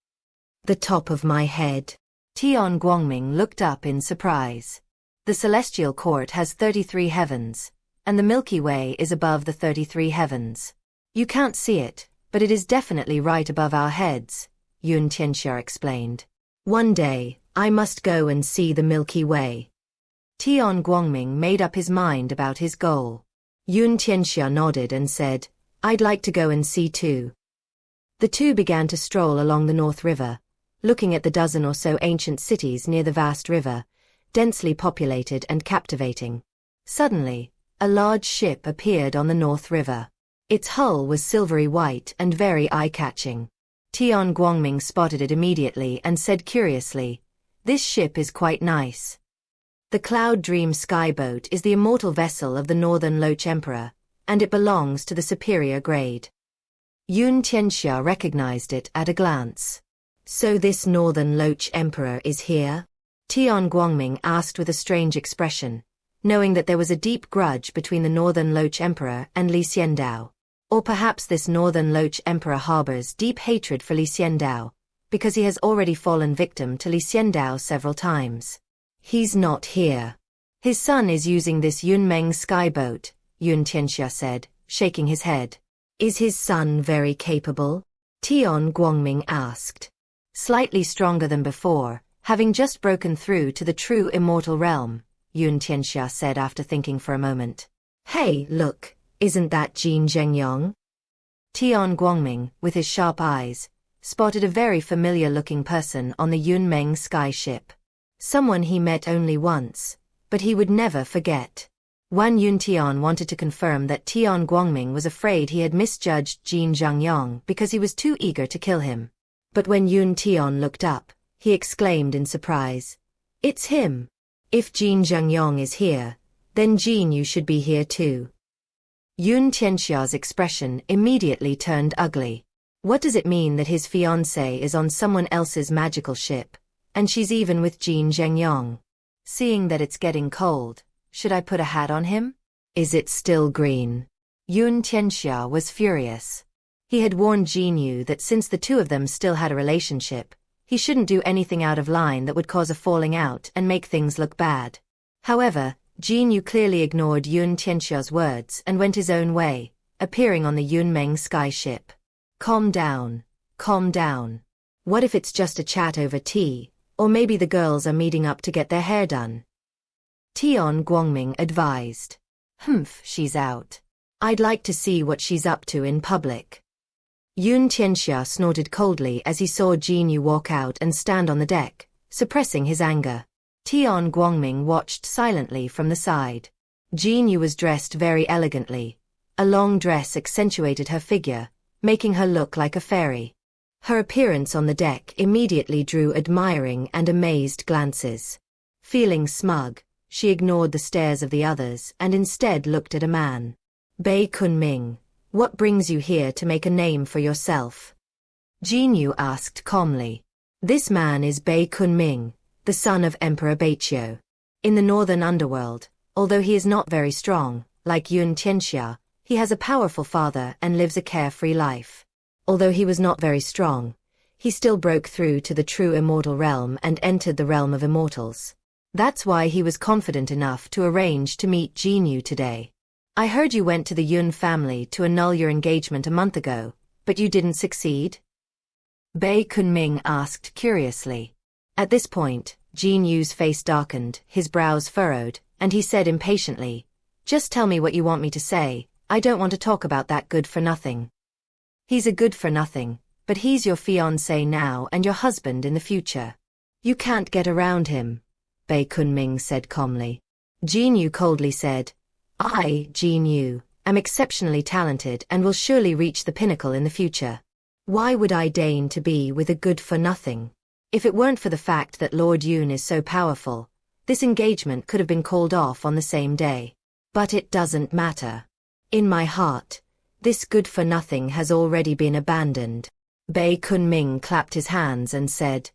The top of my head. Tian Guangming looked up in surprise. The Celestial Court has 33 heavens, and the Milky Way is above the 33 heavens. You can't see it, but it is definitely right above our heads, Yun Tianxia explained. One day, I must go and see the Milky Way. Tian Guangming made up his mind about his goal. Yun Tianxia nodded and said, "I'd like to go and see too." The two began to stroll along the North River, looking at the dozen or so ancient cities near the vast river, densely populated and captivating. Suddenly, a large ship appeared on the North River. Its hull was silvery white and very eye-catching. Tian Guangming spotted it immediately and said curiously, "This ship is quite nice." The Cloud Dream Skyboat is the immortal vessel of the Northern Loch Emperor, and it belongs to the superior grade. Yun Tianxia recognized it at a glance. "So this Northern Loch Emperor is here?" Tian Guangming asked with a strange expression, knowing that there was a deep grudge between the Northern Loch Emperor and Xiandao. Or perhaps this Northern Loch Emperor harbors deep hatred for Xiandao, because he has already fallen victim to Xiandao several times. "He's not here. His son is using this Yunmeng skyboat," Yun Tianxia said, shaking his head. Is his son very capable? Tian Guangming asked. Slightly stronger than before, having just broken through to the true immortal realm, Yun Tianxia said after thinking for a moment. Hey, look, isn't that Jin Zhengyong? Tian Guangming, with his sharp eyes, spotted a very familiar-looking person on the Yunmeng sky ship. Someone he met only once, but he would never forget. Wan Yuntian wanted to confirm that Tian Guangming was afraid he had misjudged Jin Zhengyong because he was too eager to kill him. But when Yun Tian looked up, he exclaimed in surprise. It's him. If Jin Zhengyong is here, then Jin Yu should be here too. Yun Tianxia's expression immediately turned ugly. What does it mean that his fiancée is on someone else's magical ship, and she's even with Jin Zhengyong? Seeing that it's getting cold, should I put a hat on him? Is it still green? Yun Tianxia was furious. He had warned Jin Yu that since the two of them still had a relationship, he shouldn't do anything out of line that would cause a falling out and make things look bad. However, Jin Yu clearly ignored Yun Tianxia's words and went his own way, appearing on the Yunmeng sky ship. Calm down, calm down. What if it's just a chat over tea, or maybe the girls are meeting up to get their hair done? Tian Guangming advised. She's out. I'd like to see what she's up to in public. Yun Tianxia snorted coldly as he saw Jin Yu walk out and stand on the deck, suppressing his anger. Tian Guangming watched silently from the side. Jin Yu was dressed very elegantly. A long dress accentuated her figure, making her look like a fairy. Her appearance on the deck immediately drew admiring and amazed glances. Feeling smug, she ignored the stares of the others and instead looked at a man. Bei Kunming, what brings you here to make a name for yourself? Jin Yu asked calmly. This man is Bei Kunming, the son of Emperor Baiqiu. In the northern underworld, although he is not very strong, like Yun Tianxia, he has a powerful father and lives a carefree life. Although he was not very strong, he still broke through to the true immortal realm and entered the realm of immortals. That's why he was confident enough to arrange to meet Jin Yu today. I heard you went to the Yun family to annul your engagement a month ago, but you didn't succeed? Bei Kunming asked curiously. At this point, Jin Yu's face darkened, his brows furrowed, and he said impatiently, just tell me what you want me to say, I don't want to talk about that good-for-nothing. He's a good-for-nothing, but he's your fiancé now and your husband in the future. You can't get around him, Bei Kunming said calmly. Jin Yu coldly said, I, Jin Yu, am exceptionally talented and will surely reach the pinnacle in the future. Why would I deign to be with a good-for-nothing? If it weren't for the fact that Lord Yun is so powerful, this engagement could have been called off on the same day. But it doesn't matter. In my heart, this good-for-nothing has already been abandoned. Bei Kunming clapped his hands and said,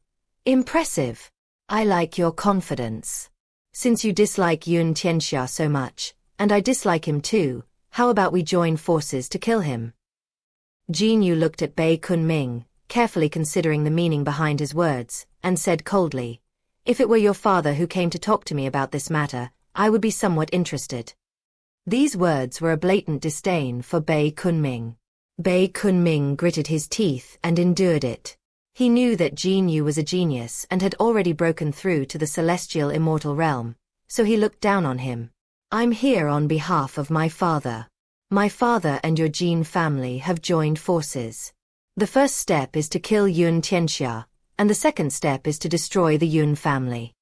Impressive. I like your confidence. Since you dislike Yun Tianxia so much, and I dislike him too, how about we join forces to kill him? Jin Yu looked at Bei Kunming, carefully considering the meaning behind his words, and said coldly, If it were your father who came to talk to me about this matter, I would be somewhat interested. These words were a blatant disdain for Bei Kunming. Bei Kunming gritted his teeth and endured it. He knew that Jin Yu was a genius and had already broken through to the celestial immortal realm, so he looked down on him. I'm here on behalf of my father. My father and your Jin family have joined forces. The first step is to kill Yun Tianxia, and the second step is to destroy the Yun family.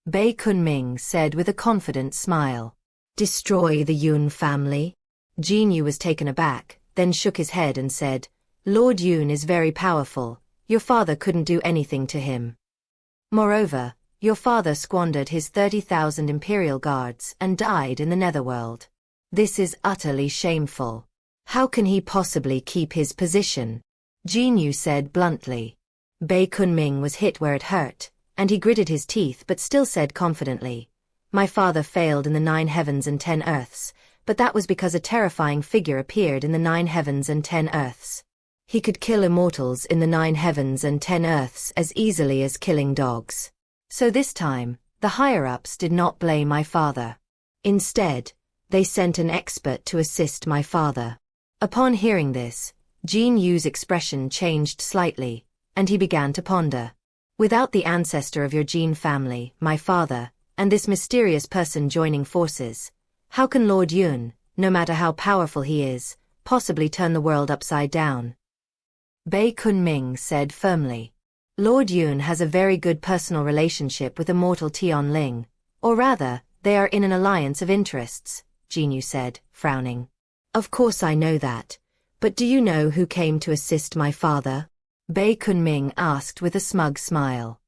Bei Kunming said with a confident smile. Destroy the Yun family? Jin Yu was taken aback, then shook his head and said, Lord Yun is very powerful. Your father couldn't do anything to him. Moreover, your father squandered his 30,000 imperial guards and died in the netherworld. This is utterly shameful. How can he possibly keep his position? Jin Yu said bluntly. Bei Kunming was hit where it hurt, and he gritted his teeth but still said confidently, My father failed in the 9 heavens and 10 earths, but that was because a terrifying figure appeared in the 9 heavens and 10 earths. He could kill immortals in the 9 heavens and 10 earths as easily as killing dogs. So this time, the higher-ups did not blame my father. Instead, They sent an expert to assist my father. Upon hearing this, Jin Yu's expression changed slightly, and he began to ponder. Without the ancestor of your Jin family, my father, and this mysterious person joining forces, how can Lord Yun, no matter how powerful he is, possibly turn the world upside down? Bei Kunming said firmly. Lord Yun has a very good personal relationship with immortal Tian Ling, or rather, they are in an alliance of interests, Jin Yu said, frowning. Of course I know that, but do you know who came to assist my father? Bei Kunming asked with a smug smile.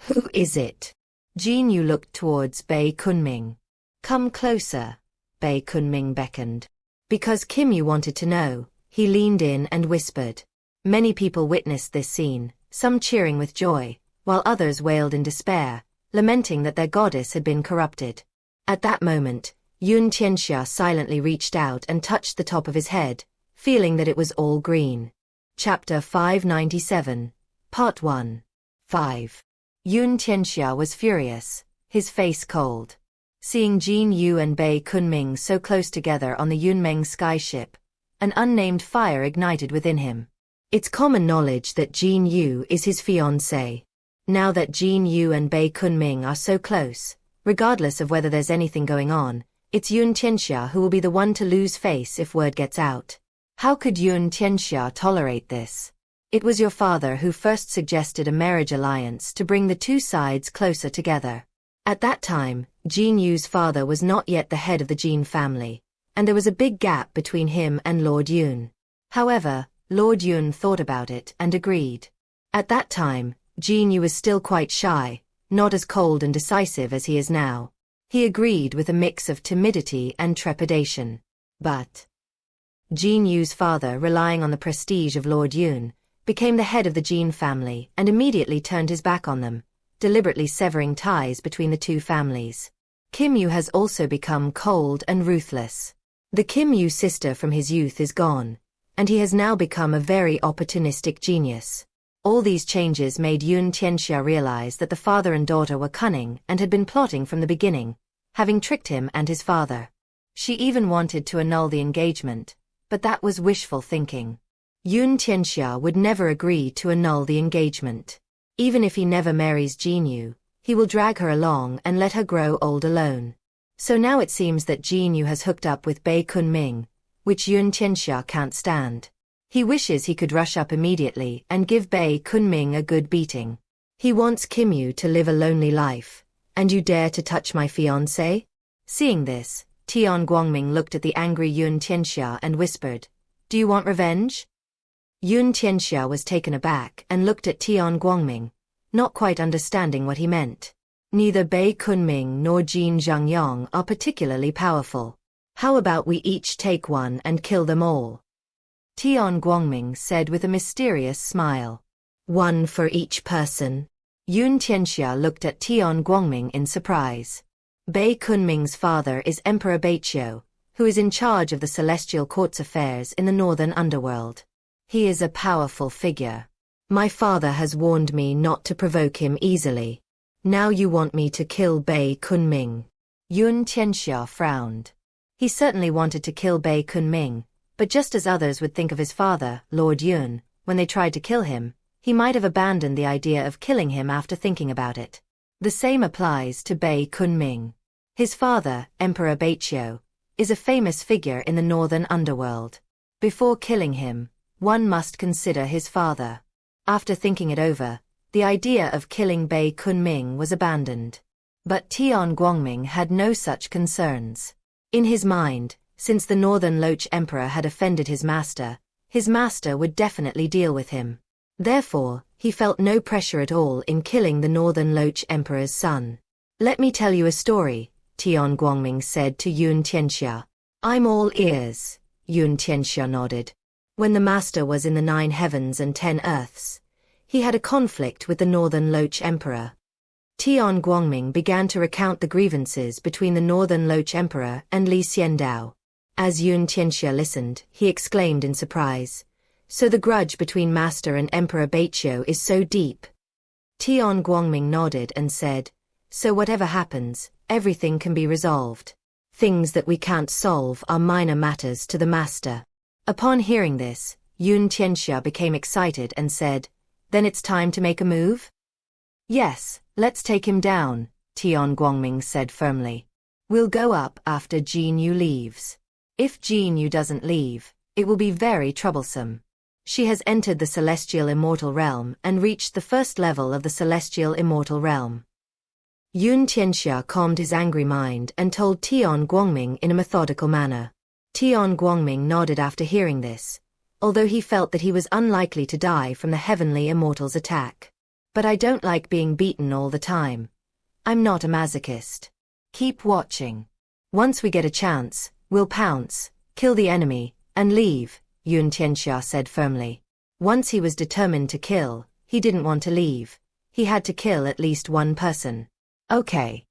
Who is it? Jin Yu looked towards Bei Kunming. Come closer, Bei Kunming beckoned. Because Kim Yu wanted to know, he leaned in and whispered. Many people witnessed this scene, some cheering with joy, while others wailed in despair, lamenting that their goddess had been corrupted. At that moment, Yun Tianxia silently reached out and touched the top of his head, feeling that it was all green. Chapter 597, Part 1. 5. Yun Tianxia was furious, his face cold. Seeing Jin Yu and Bei Kunming so close together on the Yunmeng skyship, an unnamed fire ignited within him. It's common knowledge that Jin Yu is his fiancé. Now that Jin Yu and Bei Kunming are so close, regardless of whether there's anything going on, it's Yun Tianxia who will be the one to lose face if word gets out. How could Yun Tianxia tolerate this? It was your father who first suggested a marriage alliance to bring the two sides closer together. At that time, Jin Yu's father was not yet the head of the Jin family, and there was a big gap between him and Lord Yun. However, Lord Yun thought about it and agreed. At that time, Jin Yu was still quite shy, not as cold and decisive as he is now. He agreed with a mix of timidity and trepidation. But Jin Yu's father, relying on the prestige of Lord Yun, became the head of the Jin family and immediately turned his back on them, deliberately severing ties between the two families. Kim Yu has also become cold and ruthless. The Kim Yu sister from his youth is gone, and he has now become a very opportunistic genius. All these changes made Yun Tianxia realize that the father and daughter were cunning and had been plotting from the beginning, having tricked him and his father. She even wanted to annul the engagement, but that was wishful thinking. Yun Tianxia would never agree to annul the engagement. Even if he never marries Jin Yu, he will drag her along and let her grow old alone. So now it seems that Jin Yu has hooked up with Bei Kunming, which Yun Tianxia can't stand. He wishes he could rush up immediately and give Bei Kunming a good beating. He wants Kim Yu to live a lonely life, and you dare to touch my fiancé? Seeing this, Tian Guangming looked at the angry Yun Tianxia and whispered, Do you want revenge? Yun Tianxia was taken aback and looked at Tian Guangming, not quite understanding what he meant. Neither Bei Kunming nor Jin Zhangyang are particularly powerful. How about we each take one and kill them all? Tian Guangming said with a mysterious smile. One for each person. Yun Tianxia looked at Tian Guangming in surprise. Bei Kunming's father is Emperor Baiqiu, who is in charge of the celestial court's affairs in the northern underworld. He is a powerful figure. My father has warned me not to provoke him easily. Now you want me to kill Bei Kunming. Yun Tianxia frowned. He certainly wanted to kill Bei Kunming, but just as others would think of his father, Lord Yun, when they tried to kill him, he might have abandoned the idea of killing him after thinking about it. The same applies to Bei Kunming. His father, Emperor Baiqiu, is a famous figure in the northern underworld. Before killing him, one must consider his father. After thinking it over, the idea of killing Bei Kunming was abandoned. But Tian Guangming had no such concerns. In his mind, since the Northern Loch Emperor had offended his master would definitely deal with him. Therefore, he felt no pressure at all in killing the Northern Loch Emperor's son. Let me tell you a story, Tian Guangming said to Yun Tianxia. I'm all ears, Yun Tianxia nodded. When the master was in the 9 heavens and 10 earths, he had a conflict with the Northern Loch Emperor. Tian Guangming began to recount the grievances between the Northern Loch Emperor and Xiandao. As Yun Tianxia listened, he exclaimed in surprise, So the grudge between Master and Emperor Baiqiu is so deep. Tian Guangming nodded and said, So whatever happens, everything can be resolved. Things that we can't solve are minor matters to the master. Upon hearing this, Yun Tianxia became excited and said, "Then it's time to make a move?" "Yes, let's take him down," Tian Guangming said firmly. "We'll go up after Jin Yu leaves. If Jin Yu doesn't leave, it will be very troublesome. She has entered the Celestial Immortal Realm and reached the first level of the Celestial Immortal Realm." Yun Tianxia calmed his angry mind and told Tian Guangming in a methodical manner. Tian Guangming nodded after hearing this, although he felt that he was unlikely to die from the Heavenly Immortal's attack. "But I don't like being beaten all the time. I'm not a masochist. Keep watching. Once we get a chance, we'll pounce, kill the enemy, and leave," Yun Tianxia said firmly. Once he was determined to kill, he didn't want to leave. He had to kill at least one person. "Okay."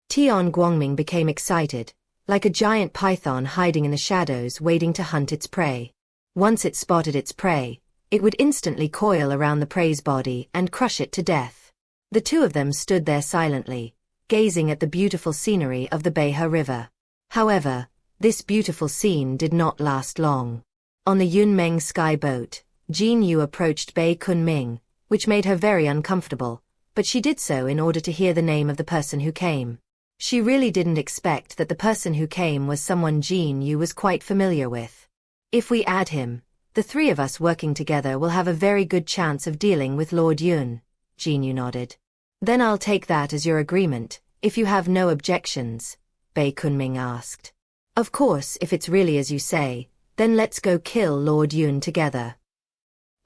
Tian Guangming became excited, like a giant python hiding in the shadows waiting to hunt its prey. Once it spotted its prey, it would instantly coil around the prey's body and crush it to death. The two of them stood there silently, gazing at the beautiful scenery of the Beihe River. However, this beautiful scene did not last long. On the Yunmeng sky boat, Jin Yu approached Bei Kunming, which made her very uncomfortable, but she did so in order to hear the name of the person who came. She really didn't expect that the person who came was someone Jin Yu was quite familiar with. "If we add him, the three of us working together will have a very good chance of dealing with Lord Yun," Jin Yu nodded. "Then I'll take that as your agreement, if you have no objections," Bei Kunming asked. "Of course, if it's really as you say, then let's go kill Lord Yun together."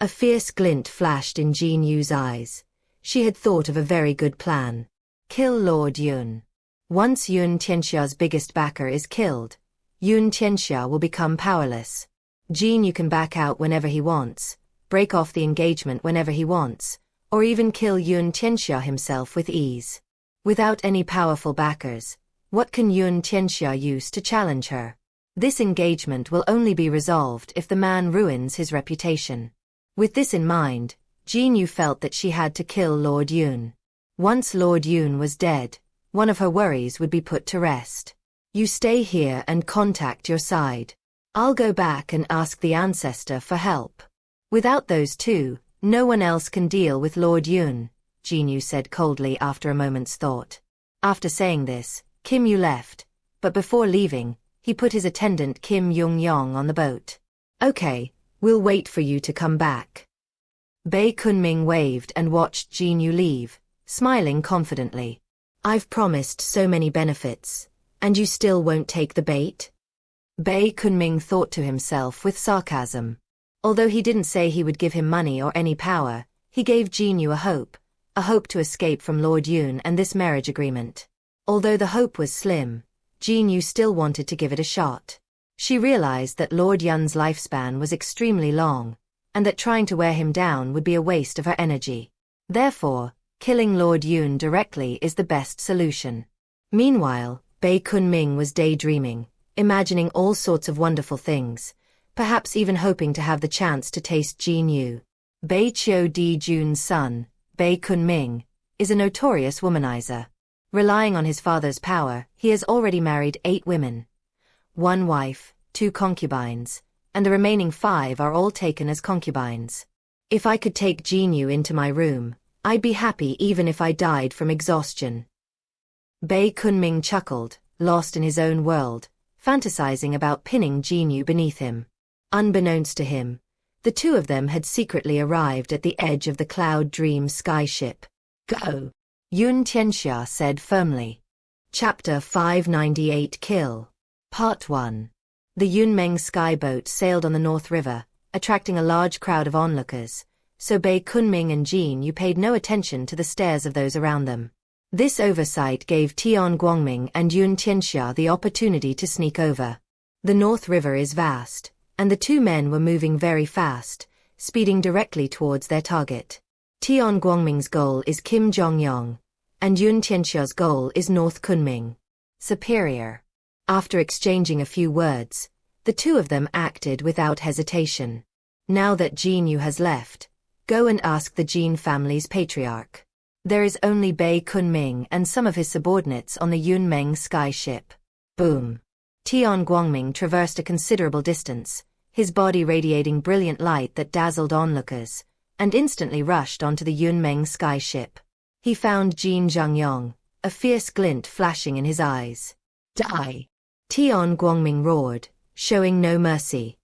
A fierce glint flashed in Jin Yu's eyes. She had thought of a very good plan. Kill Lord Yun. Once Yun Tianxia's biggest backer is killed, Yun Tianxia will become powerless. Jin Yu can back out whenever he wants, break off the engagement whenever he wants, or even kill Yun Tianxia himself with ease. Without any powerful backers, what can Yun Tianxia use to challenge her? This engagement will only be resolved if the man ruins his reputation. With this in mind, Jin Yu felt that she had to kill Lord Yun. Once Lord Yun was dead, one of her worries would be put to rest. "You stay here and contact your side. I'll go back and ask the ancestor for help. Without those two, no one else can deal with Lord Yun," Jin Yu said coldly after a moment's thought. After saying this, Kim Yu left, but before leaving, he put his attendant Kim Yung-yong on the boat. "Okay, we'll wait for you to come back." Bei Kunming waved and watched Jin Yu leave, smiling confidently. "I've promised so many benefits, and you still won't take the bait?" Bei Kunming thought to himself with sarcasm. Although he didn't say he would give him money or any power, he gave Jin Yu a hope to escape from Lord Yun and this marriage agreement. Although the hope was slim, Jin Yu still wanted to give it a shot. She realized that Lord Yun's lifespan was extremely long, and that trying to wear him down would be a waste of her energy. Therefore, killing Lord Yun directly is the best solution. Meanwhile, Bei Kunming was daydreaming, imagining all sorts of wonderful things, perhaps even hoping to have the chance to taste Jin Yu. Bei Qiu Di Jun's son, Bei Kunming, is a notorious womanizer. Relying on his father's power, he has already married 8 women. 1 wife, 2 concubines, and the remaining 5 are all taken as concubines. If I could take Jin Yu into my room, I'd be happy even if I died from exhaustion. Bei Kunming chuckled, lost in his own world, fantasizing about pinning Jin Yu beneath him. Unbeknownst to him, the two of them had secretly arrived at the edge of the Cloud Dream skyship. "Go," Yun Tianxia said firmly. Chapter 598 Kill. Part 1. The Yunmeng skyboat sailed on the North River, attracting a large crowd of onlookers, so Bei Kunming and Jin Yu paid no attention to the stares of those around them. This oversight gave Tian Guangming and Yun Tianxia the opportunity to sneak over. The North River is vast, and the two men were moving very fast, speeding directly towards their target. Tian Guangming's goal is Kim Jong-yong, and Yun Tianxia's goal is North Kunming. Superior. After exchanging a few words, the two of them acted without hesitation. Now that Jin Yu has left, go and ask the Jin family's patriarch. There is only Bei Kunming and some of his subordinates on the Yunmeng skyship. Boom. Tian Guangming traversed a considerable distance, his body radiating brilliant light that dazzled onlookers, and instantly rushed onto the Yunmeng sky ship. He found Jin Zhengyong, a fierce glint flashing in his eyes. Die! Tian Guangming roared, showing no mercy.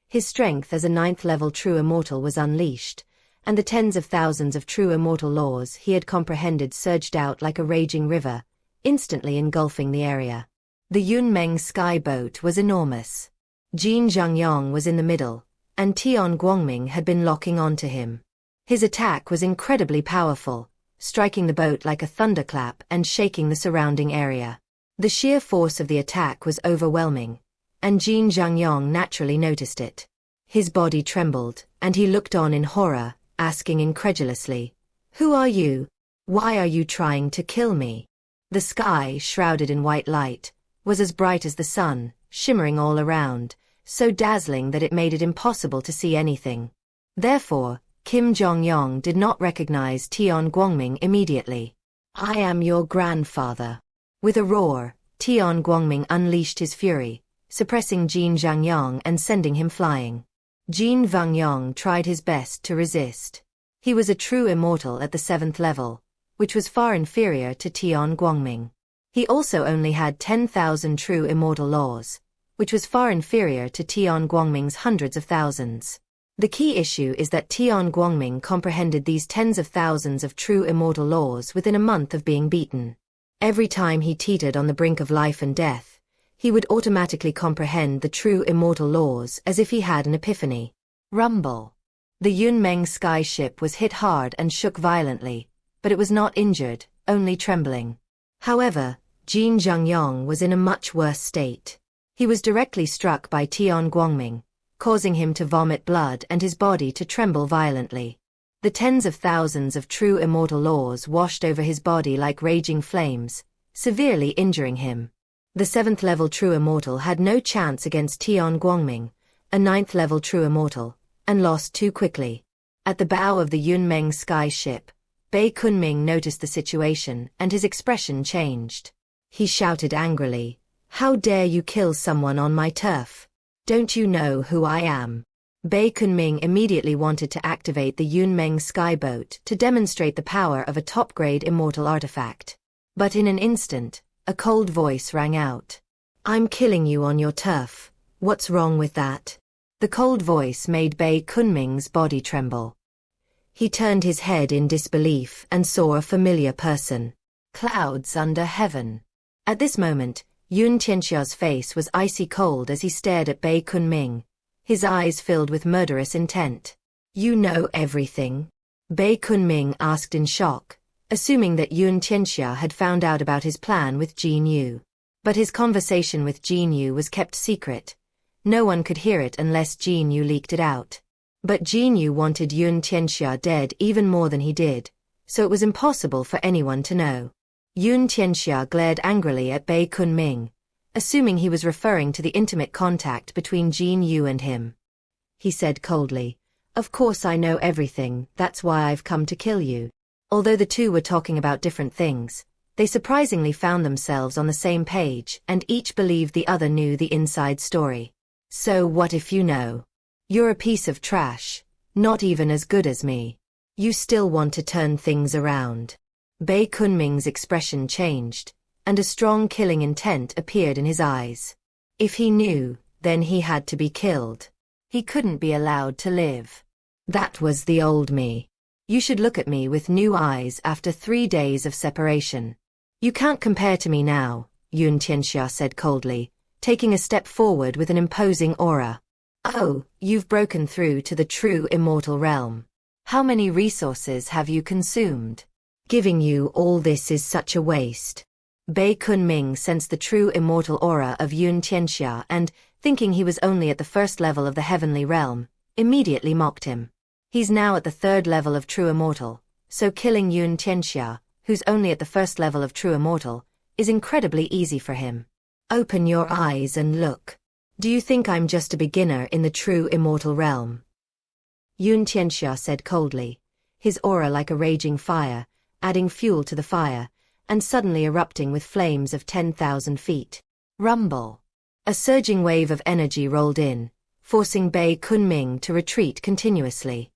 His strength as a 9th-level true immortal was unleashed, and the tens of thousands of true immortal laws he had comprehended surged out like a raging river, instantly engulfing the area. The Yunmeng sky boat was enormous. Jin Zhengyong was in the middle, and Tian Guangming had been locking onto him. His attack was incredibly powerful, striking the boat like a thunderclap and shaking the surrounding area. The sheer force of the attack was overwhelming, and Jin Zhengyong naturally noticed it. His body trembled, and he looked on in horror, asking incredulously, "Who are you? Why are you trying to kill me?" The sky, shrouded in white light, was as bright as the sun, shimmering all around, so dazzling that it made it impossible to see anything. Therefore, Kim Jong-yong did not recognize Tian Guangming immediately. "I am your grandfather." With a roar, Tian Guangming unleashed his fury, suppressing Jin Zhengyong and sending him flying. Jin Zhengyong tried his best to resist. He was a true immortal at the 7th level, which was far inferior to Tian Guangming. He also only had 10,000 true immortal laws, which was far inferior to Tian Guangming's hundreds of thousands. The key issue is that Tian Guangming comprehended these tens of thousands of true immortal laws within a month of being beaten. Every time he teetered on the brink of life and death, he would automatically comprehend the true immortal laws as if he had an epiphany. Rumble. The Yunmeng sky ship was hit hard and shook violently, but it was not injured, only trembling. However, Jin Zhengyong was in a much worse state. He was directly struck by Tian Guangming, causing him to vomit blood and his body to tremble violently. The tens of thousands of true immortal laws washed over his body like raging flames, severely injuring him. The 7th-level true immortal had no chance against Tian Guangming, a 9th-level true immortal, and lost too quickly. At the bow of the Yunmeng sky ship, Bei Kunming noticed the situation and his expression changed. He shouted angrily, "How dare you kill someone on my turf? Don't you know who I am?" Bei Kunming immediately wanted to activate the Yunmeng skyboat to demonstrate the power of a top-grade immortal artifact. But in an instant, a cold voice rang out. "I'm killing you on your turf. What's wrong with that?" The cold voice made Bei Kunming's body tremble. He turned his head in disbelief and saw a familiar person. Clouds under heaven. At this moment, Yun Tianxia's face was icy cold as he stared at Bei Kunming, his eyes filled with murderous intent. "You know everything?" Bei Kunming asked in shock, assuming that Yun Tianxia had found out about his plan with Jin Yu. But his conversation with Jin Yu was kept secret. No one could hear it unless Jin Yu leaked it out. But Jin Yu wanted Yun Tianxia dead even more than he did, so it was impossible for anyone to know. Yun Tianxia glared angrily at Bei Kunming, assuming he was referring to the intimate contact between Jin Yu and him. He said coldly, "Of course I know everything, that's why I've come to kill you." Although the two were talking about different things, they surprisingly found themselves on the same page and each believed the other knew the inside story. "So what if you know? You're a piece of trash, not even as good as me. You still want to turn things around." Bei Kunming's expression changed, and a strong killing intent appeared in his eyes. If he knew, then he had to be killed. He couldn't be allowed to live. That was the old me. You should look at me with new eyes after 3 days of separation. You can't compare to me now, Yun Tianxia said coldly, taking a step forward with an imposing aura. "Oh, you've broken through to the true immortal realm. How many resources have you consumed? Giving you all this is such a waste." Bei Kunming sensed the true immortal aura of Yun Tianxia and, thinking he was only at the 1st level of the heavenly realm, immediately mocked him. He's now at the 3rd level of true immortal, so killing Yun Tianxia, who's only at the 1st level of true immortal, is incredibly easy for him. "Open your eyes and look. Do you think I'm just a beginner in the true immortal realm?" Yun Tianxia said coldly, his aura like a raging fire, adding fuel to the fire, and suddenly erupting with flames of 10,000 feet. Rumble. A surging wave of energy rolled in, forcing Bei Kunming to retreat continuously.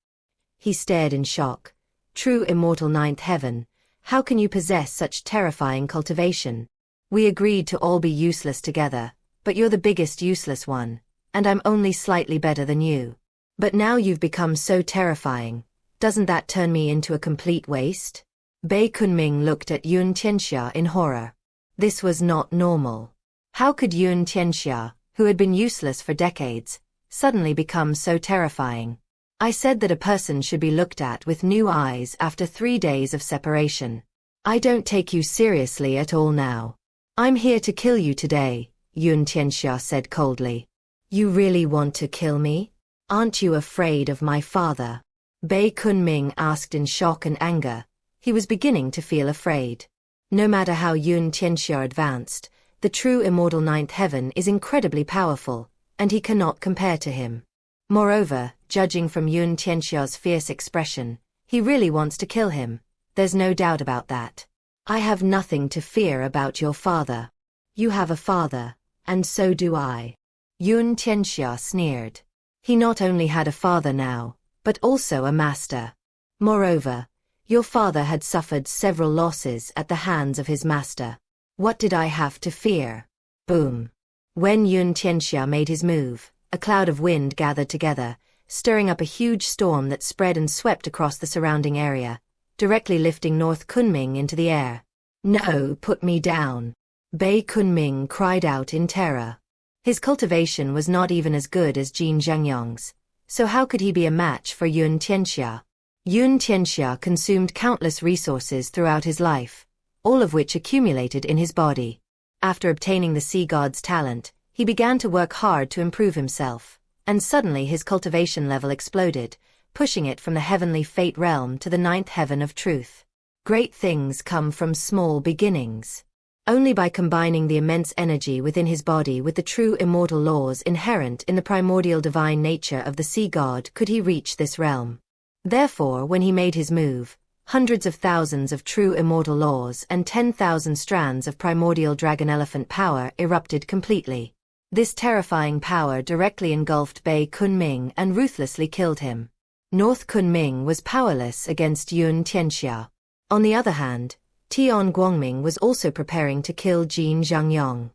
He stared in shock. True immortal ninth heaven, how can you possess such terrifying cultivation? We agreed to all be useless together, but you're the biggest useless one, and I'm only slightly better than you. But now you've become so terrifying, doesn't that turn me into a complete waste? Bei Kunming looked at Yun Tianxia in horror. This was not normal. How could Yun Tianxia, who had been useless for decades, suddenly become so terrifying? I said that a person should be looked at with new eyes after 3 days of separation. I don't take you seriously at all now. I'm here to kill you today, Yun Tianxia said coldly. You really want to kill me? Aren't you afraid of my father? Bei Kunming asked in shock and anger. He was beginning to feel afraid. No matter how Yun Tianxia advanced, the true immortal ninth heaven is incredibly powerful, and he cannot compare to him. Moreover, judging from Yun Tianxia's fierce expression, he really wants to kill him. There's no doubt about that. I have nothing to fear about your father. You have a father, and so do I. Yun Tianxia sneered. He not only had a father now, but also a master. Moreover, your father had suffered several losses at the hands of his master. What did I have to fear? Boom. When Yun Tianxia made his move, a cloud of wind gathered together, stirring up a huge storm that spread and swept across the surrounding area, directly lifting North Kunming into the air. No, put me down. Bei Kunming cried out in terror. His cultivation was not even as good as Jin Zhangyong's, so how could he be a match for Yun Tianxia? Yun Tianxia consumed countless resources throughout his life, all of which accumulated in his body. After obtaining the sea god's talent, he began to work hard to improve himself, and suddenly his cultivation level exploded, pushing it from the heavenly fate realm to the ninth heaven of truth. Great things come from small beginnings. Only by combining the immense energy within his body with the true immortal laws inherent in the primordial divine nature of the sea god could he reach this realm. Therefore, when he made his move, hundreds of thousands of true immortal laws and 10,000 strands of primordial dragon elephant power erupted completely. This terrifying power directly engulfed Bei Kunming and ruthlessly killed him. North Kunming was powerless against Yun Tianxia. On the other hand, Tian Guangming was also preparing to kill Jin Zhangyong.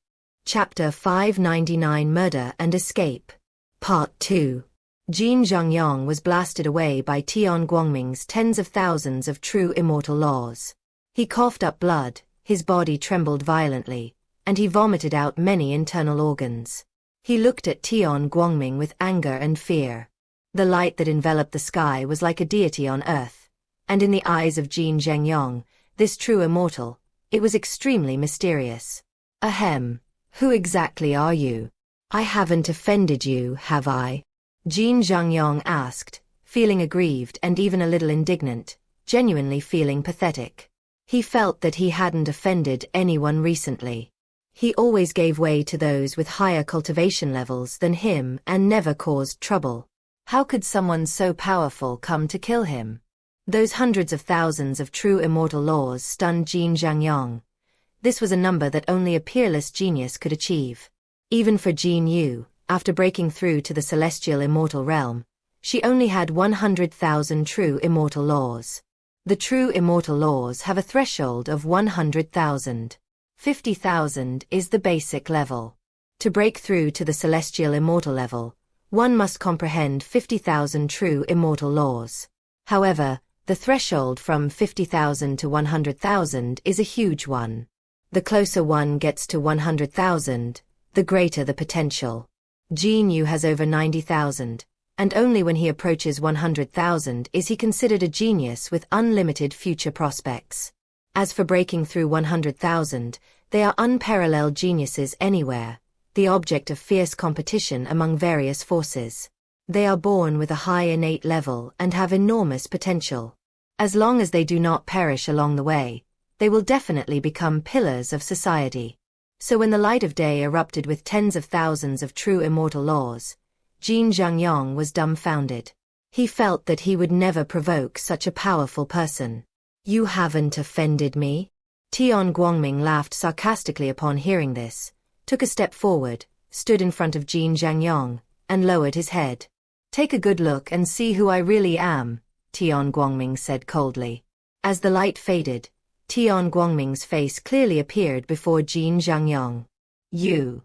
Chapter 599 Murder and Escape. Part 2. Jin Zhangyong was blasted away by Tian Guangming's tens of thousands of true immortal laws. He coughed up blood, his body trembled violently, and he vomited out many internal organs. He looked at Tian Guangming with anger and fear. The light that enveloped the sky was like a deity on earth, and in the eyes of Jin Zhangyong, this true immortal, it was extremely mysterious. Ahem, who exactly are you? I haven't offended you, have I? Jin Zhangyong asked, feeling aggrieved and even a little indignant, genuinely feeling pathetic. He felt that he hadn't offended anyone recently. He always gave way to those with higher cultivation levels than him and never caused trouble. How could someone so powerful come to kill him? Those hundreds of thousands of true immortal laws stunned Jin Zhangyong. This was a number that only a peerless genius could achieve. Even for Jin Yu, after breaking through to the celestial immortal realm, she only had 100,000 true immortal laws. The true immortal laws have a threshold of 100,000. 50,000 is the basic level. To break through to the celestial immortal level, one must comprehend 50,000 true immortal laws. However, the threshold from 50,000 to 100,000 is a huge one. The closer one gets to 100,000, the greater the potential. Jin Yu has over 90,000, and only when he approaches 100,000 is he considered a genius with unlimited future prospects. As for breaking through 100,000, they are unparalleled geniuses anywhere, the object of fierce competition among various forces. They are born with a high innate level and have enormous potential. As long as they do not perish along the way, they will definitely become pillars of society. So when the light of day erupted with tens of thousands of true immortal laws, Jin Zhangyong was dumbfounded. He felt that he would never provoke such a powerful person. You haven't offended me? Tian Guangming laughed sarcastically upon hearing this, took a step forward, stood in front of Jin Zhangyong, and lowered his head. "Take a good look and see who I really am," Tian Guangming said coldly. As the light faded, Tian Guangming's face clearly appeared before Jin Zhangyong. "You."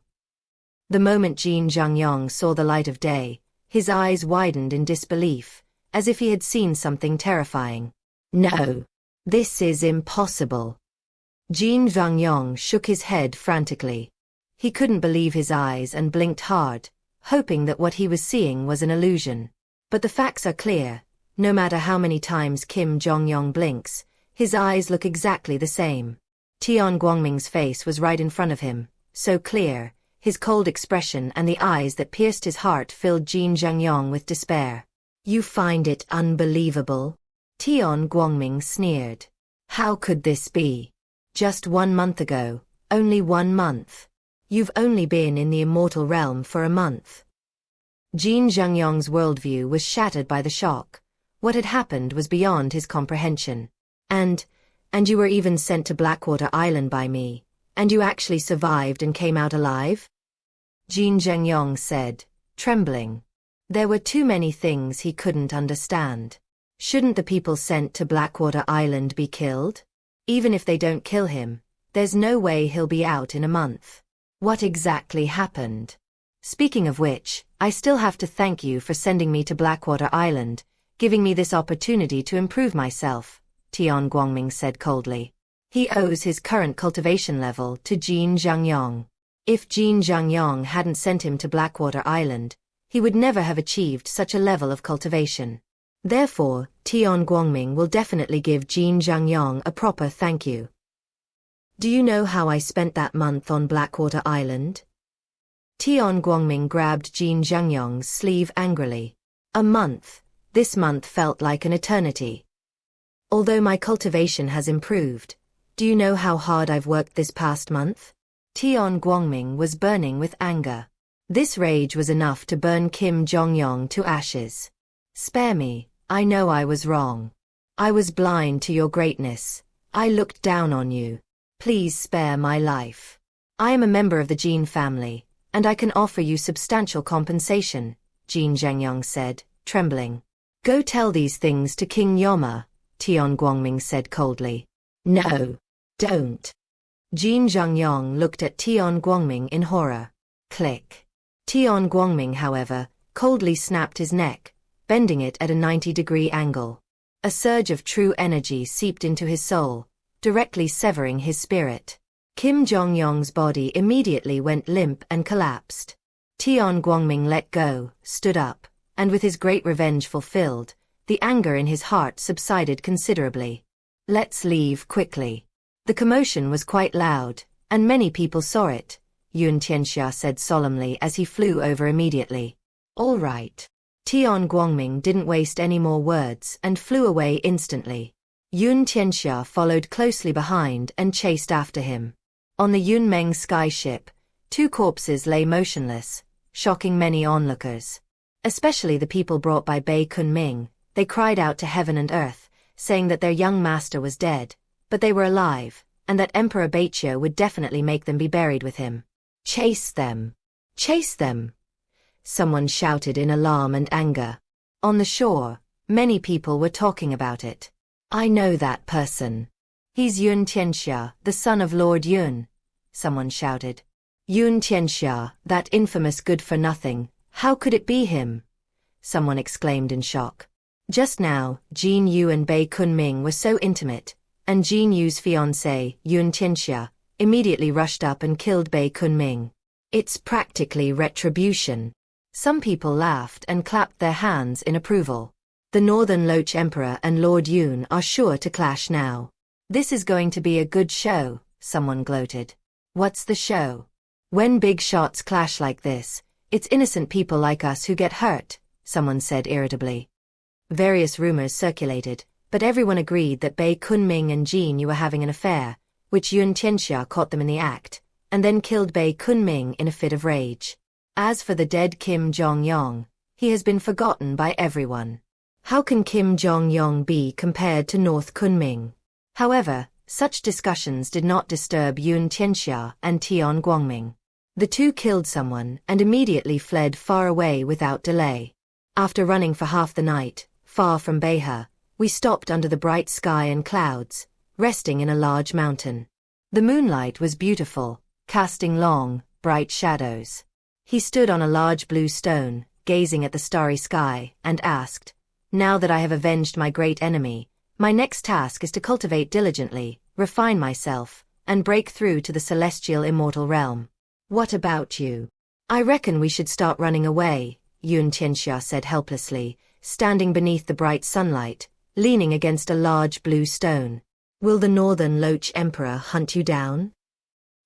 The moment Jin Zhangyong saw the light of day, his eyes widened in disbelief, as if he had seen something terrifying. "No. This is impossible." Jin Zhangyong shook his head frantically. He couldn't believe his eyes and blinked hard, hoping that what he was seeing was an illusion. But the facts are clear. No matter how many times Kim Jong-yong blinks, his eyes look exactly the same. Tian Guangming's face was right in front of him, so clear. His cold expression and the eyes that pierced his heart filled Jin Zhangyong with despair. "You find it unbelievable?" Tian Guangming sneered. "How could this be? Just 1 month ago, only 1 month. You've only been in the immortal realm for a month." Jin Zhangyong's worldview was shattered by the shock. What had happened was beyond his comprehension. And you were even sent to Blackwater Island by me, and you actually survived and came out alive?" Jin Zhangyong said, trembling. There were too many things he couldn't understand. Shouldn't the people sent to Blackwater Island be killed? Even if they don't kill him, there's no way he'll be out in a month. What exactly happened? Speaking of which, I still have to thank you for sending me to Blackwater Island, giving me this opportunity to improve myself, Tian Guangming said coldly. He owes his current cultivation level to Jin Zhangyong. If Jin Zhangyong hadn't sent him to Blackwater Island, he would never have achieved such a level of cultivation. Therefore, Tian Guangming will definitely give Jin Zhangyong a proper thank you. "Do you know how I spent that month on Blackwater Island?" Tian Guangming grabbed Jin Zhangyong's sleeve angrily. "A month. This month felt like an eternity. Although my cultivation has improved, do you know how hard I've worked this past month?" Tian Guangming was burning with anger. This rage was enough to burn Kim Jong-yong to ashes. "Spare me, I know I was wrong. I was blind to your greatness. I looked down on you. Please spare my life. I am a member of the Jin family, and I can offer you substantial compensation," Jin Zhangyong said, trembling. "Go tell these things to King Yoma," Tian Guangming said coldly. "No, don't." Jin Zhangyong looked at Tian Guangming in horror. Click. Tian Guangming, however, coldly snapped his neck, bending it at a 90-degree angle. A surge of true energy seeped into his soul, directly severing his spirit. Kim Jong-yong's body immediately went limp and collapsed. Tian Guangming let go, stood up, and with his great revenge fulfilled, the anger in his heart subsided considerably. "Let's leave quickly." The commotion was quite loud, and many people saw it, Yun Tianxia said solemnly as he flew over immediately. "All right." Tian Guangming didn't waste any more words and flew away instantly. Yun Tianxia followed closely behind and chased after him. On the Yunmeng sky ship, 2 corpses lay motionless, shocking many onlookers. Especially the people brought by Bei Kunming. They cried out to heaven and earth, saying that their young master was dead, but they were alive, and that Emperor Baichio would definitely make them be buried with him. "Chase them! Chase them!" someone shouted in alarm and anger. On the shore, many people were talking about it. "I know that person. He's Yun Tianxia, the son of Lord Yun," someone shouted. "Yun Tianxia, that infamous good-for-nothing, how could it be him?" someone exclaimed in shock. Just now, Jin Yu and Bei Kunming were so intimate, and Jin Yu's fiancé, Yun Tianxia, immediately rushed up and killed Bei Kunming. "It's practically retribution." Some people laughed and clapped their hands in approval. The Northern Loch Emperor and Lord Yun are sure to clash now. "This is going to be a good show," someone gloated. "What's the show? When big shots clash like this, it's innocent people like us who get hurt," someone said irritably. Various rumors circulated, but everyone agreed that Bei Kunming and Jin Yu were having an affair, which Yun Tianxia caught them in the act, and then killed Bei Kunming in a fit of rage. As for the dead Kim Jong-yong, he has been forgotten by everyone. How can Kim Jong-yong be compared to North Kunming? However, such discussions did not disturb Yun Tianxia and Tian Guangming. The two killed someone and immediately fled far away without delay. After running for half the night, far from Beha, we stopped under the bright sky and clouds, resting in a large mountain. The moonlight was beautiful, casting long, bright shadows. He stood on a large blue stone, gazing at the starry sky, and asked, "Now that I have avenged my great enemy, my next task is to cultivate diligently, refine myself, and break through to the celestial immortal realm. What about you?" "I reckon we should start running away," Yun Tianxia said helplessly, standing beneath the bright sunlight, leaning against a large blue stone. "Will the Northern Loach Emperor hunt you down?"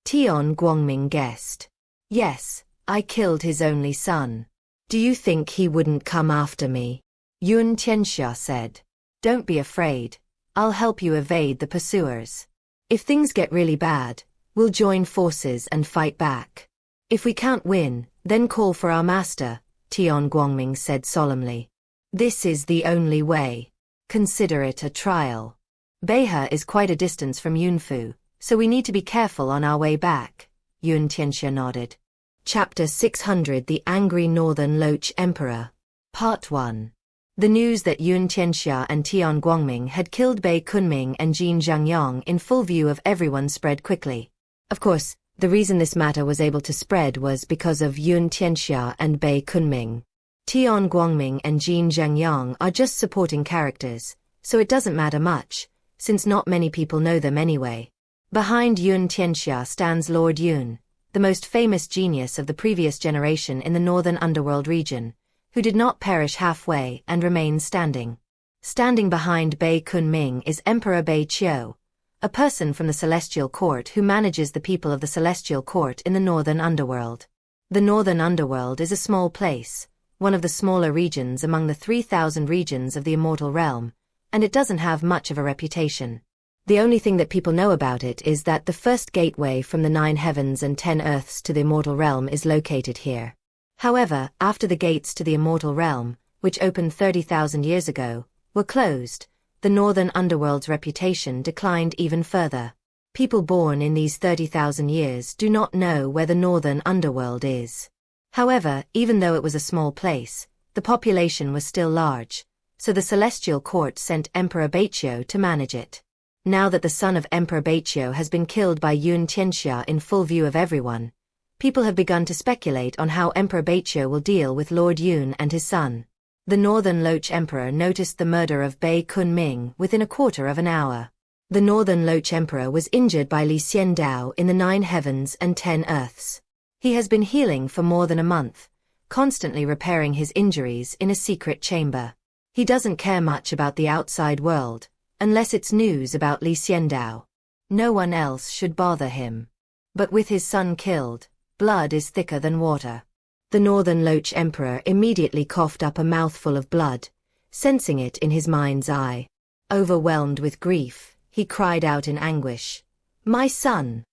Tian Guangming guessed. "Yes, I killed his only son. Do you think he wouldn't come after me?" Yun Tianxia said. "Don't be afraid. I'll help you evade the pursuers. If things get really bad, we'll join forces and fight back. If we can't win, then call for our master," Tian Guangming said solemnly. "This is the only way. Consider it a trial. Beha is quite a distance from Yunfu, so we need to be careful on our way back." Yun Tianxia nodded. Chapter 600 The Angry Northern Loach Emperor. Part 1. The news that Yun Tianxia and Tian Guangming had killed Bei Kunming and Jin Zhangyang in full view of everyone spread quickly. Of course, the reason this matter was able to spread was because of Yun Tianxia and Bei Kunming. Tian Guangming and Jin Zhangyang are just supporting characters, so it doesn't matter much, since not many people know them anyway. Behind Yun Tianxia stands Lord Yun, the most famous genius of the previous generation in the northern underworld region, who did not perish halfway and remains standing. Standing behind Bei Kunming is Emperor Bei Qiu, a person from the Celestial Court who manages the people of the Celestial Court in the northern underworld. The northern underworld is a small place, one of the smaller regions among the 3,000 regions of the immortal realm, and it doesn't have much of a reputation. The only thing that people know about it is that the first gateway from the 9 heavens and 10 earths to the immortal realm is located here. However, after the gates to the immortal realm, which opened 30,000 years ago, were closed, the northern underworld's reputation declined even further. People born in these 30,000 years do not know where the northern underworld is. However, even though it was a small place, the population was still large, so the Celestial Court sent Emperor Beiqiu to manage it. Now that the son of Emperor Beiqiu has been killed by Yun Tianxia in full view of everyone, people have begun to speculate on how Emperor Beiqiu will deal with Lord Yun and his son. The Northern Loach Emperor noticed the murder of Bei Kunming within a quarter of an hour. The Northern Loach Emperor was injured by Xiandao in the 9 heavens and 10 earths. He has been healing for more than a month, constantly repairing his injuries in a secret chamber. He doesn't care much about the outside world, unless it's news about Xiandao. No one else should bother him. But with his son killed, blood is thicker than water. The Northern Loach Emperor immediately coughed up a mouthful of blood, sensing it in his mind's eye. Overwhelmed with grief, he cried out in anguish, "My son!"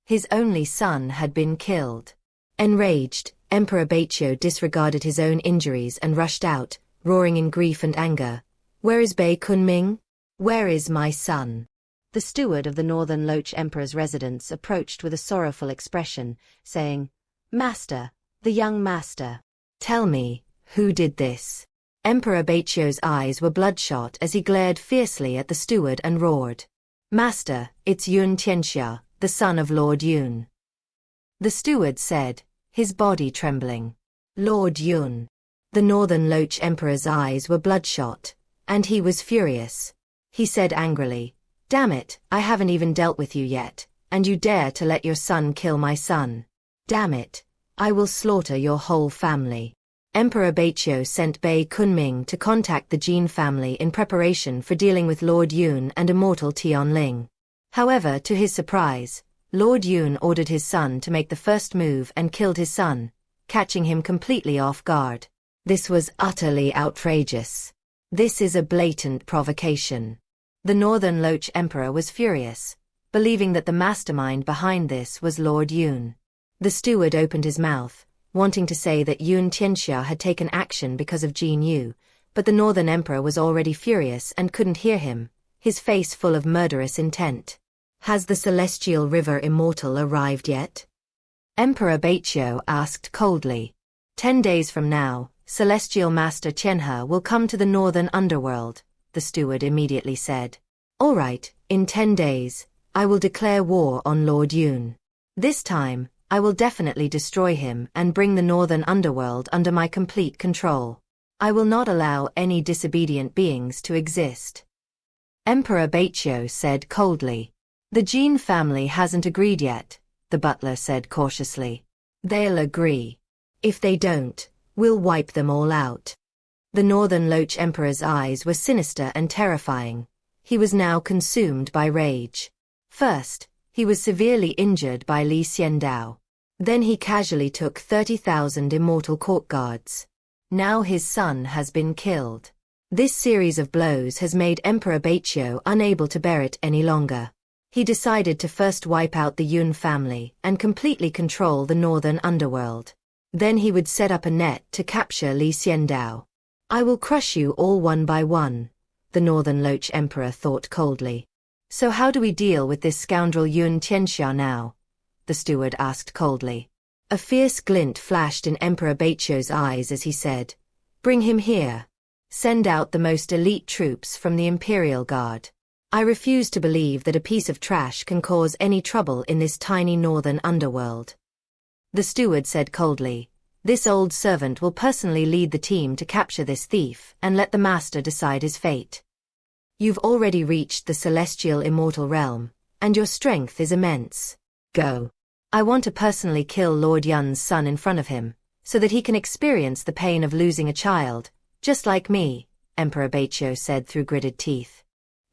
His only son had been killed. Enraged, Emperor Beiqiu disregarded his own injuries and rushed out, roaring in grief and anger, "Where is Bei Kunming? Where is my son?" The steward of the Northern Loach Emperor's residence approached with a sorrowful expression, saying, "Master, the young master, tell me, who did this?" Emperor Beiqiu's eyes were bloodshot as he glared fiercely at the steward and roared, "Master, it's Yun Tianxia, the son of Lord Yun." The steward said, his body trembling, "Lord Yun." The Northern Loach Emperor's eyes were bloodshot, and he was furious. He said angrily, "Damn it, I haven't even dealt with you yet, and you dare to let your son kill my son. Damn it, I will slaughter your whole family." Emperor Beiqiu sent Bei Kunming to contact the Jin family in preparation for dealing with Lord Yun and immortal Tianling. However, to his surprise, Lord Yun ordered his son to make the first move and killed his son, catching him completely off guard. This was utterly outrageous. This is a blatant provocation. The Northern Loach Emperor was furious, believing that the mastermind behind this was Lord Yun. The steward opened his mouth, wanting to say that Yun Tianxia had taken action because of Jin Yu, but the Northern Emperor was already furious and couldn't hear him, his face full of murderous intent. "Has the Celestial River Immortal arrived yet?" Emperor Baiqiu asked coldly. 10 days from now, Celestial Master Qianhe will come to the northern underworld, the steward immediately said. All right, in 10 days, I will declare war on Lord Yun. This time, I will definitely destroy him and bring the northern underworld under my complete control. I will not allow any disobedient beings to exist. Emperor Baiqiu said coldly. The Jin family hasn't agreed yet, the butler said cautiously. They'll agree. If they don't, we'll wipe them all out. The Northern Loch Emperor's eyes were sinister and terrifying. He was now consumed by rage. First, he was severely injured by Xiandao. Then he casually took 30,000 immortal court guards. Now his son has been killed. This series of blows has made Emperor Baiqiu unable to bear it any longer. He decided to first wipe out the Yun family and completely control the northern underworld. Then he would set up a net to capture Xiandao. I will crush you all one by one, the Northern Loch Emperor thought coldly. So how do we deal with this scoundrel Yun Tianxia now? The steward asked coldly. A fierce glint flashed in Emperor Baiqiu's eyes as he said, Bring him here. Send out the most elite troops from the Imperial Guard. I refuse to believe that a piece of trash can cause any trouble in this tiny northern underworld. The steward said coldly, This old servant will personally lead the team to capture this thief and let the master decide his fate. You've already reached the celestial immortal realm, and your strength is immense. Go. I want to personally kill Lord Yun's son in front of him, so that he can experience the pain of losing a child, just like me, Emperor Baiqiu said through gritted teeth.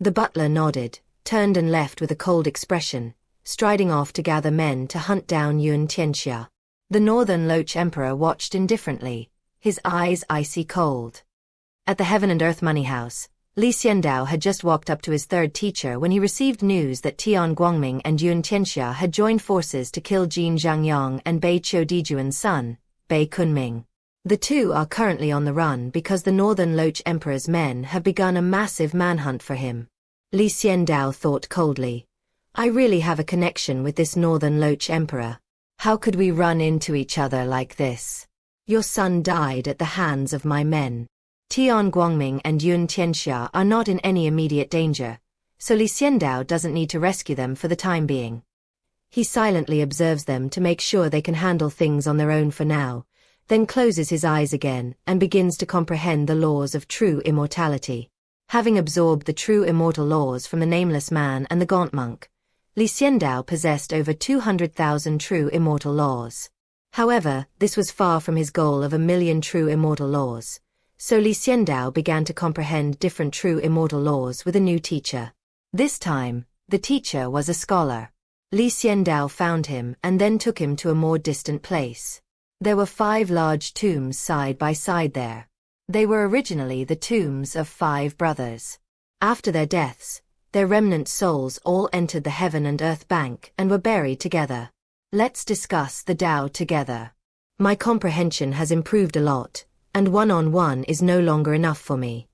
The butler nodded, turned and left with a cold expression, striding off to gather men to hunt down Yun Tianxia. The Northern Loch Emperor watched indifferently, his eyes icy cold. At the Heaven and Earth Money House, Xiandao had just walked up to his third teacher when he received news that Tian Guangming and Yun Tianxia had joined forces to kill Jin Zhangyang and Bai Qiu Dijuan's son, Bai Kunming. The two are currently on the run because the Northern Loch Emperor's men have begun a massive manhunt for him. Xiandao thought coldly. I really have a connection with this Northern Loch Emperor. How could we run into each other like this? Your son died at the hands of my men. Tian Guangming and Yun Tianxia are not in any immediate danger, so Xiandao doesn't need to rescue them for the time being. He silently observes them to make sure they can handle things on their own for now, then closes his eyes again and begins to comprehend the laws of true immortality. Having absorbed the true immortal laws from the Nameless Man and the Gaunt Monk, Xiandao possessed over 200,000 true immortal laws. However, this was far from his goal of 1,000,000 true immortal laws, so Xiandao began to comprehend different true immortal laws with a new teacher. This time, the teacher was a scholar. Xiandao found him and then took him to a more distant place. There were 5 large tombs side by side there. They were originally the tombs of 5 brothers. After their deaths, their remnant souls all entered the Heaven and Earth Bank and were buried together. Let's discuss the Tao together. My comprehension has improved a lot, and one-on-one is no longer enough for me.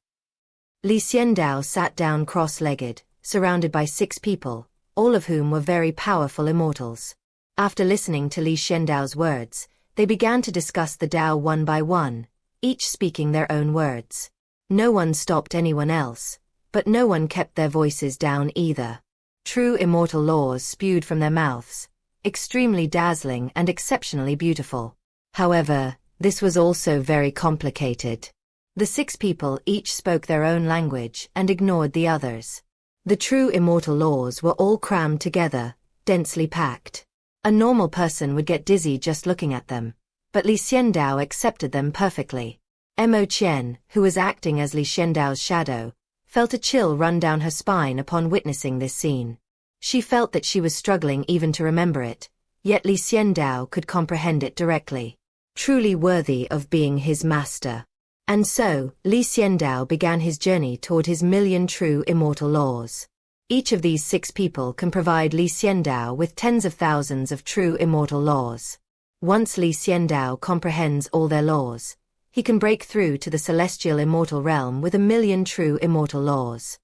Xiandao sat down cross-legged, surrounded by 6 people, all of whom were very powerful immortals. After listening to Xiandao's words, they began to discuss the Tao one by one, each speaking their own words. No one stopped anyone else, but no one kept their voices down either. True immortal laws spewed from their mouths, extremely dazzling and exceptionally beautiful. However, this was also very complicated. The 6 people each spoke their own language and ignored the others. The true immortal laws were all crammed together, densely packed. A normal person would get dizzy just looking at them, but Xiandao accepted them perfectly. Mo Qian, who was acting as Xiandao's shadow, felt a chill run down her spine upon witnessing this scene. She felt that she was struggling even to remember it, yet Xiandao could comprehend it directly. Truly worthy of being his master. And so, Xiandao began his journey toward his 1,000,000 true immortal laws. Each of these 6 people can provide Xiandao with tens of thousands of true immortal laws. Once Xiandao comprehends all their laws, he can break through to the celestial immortal realm with 1,000,000 true immortal laws.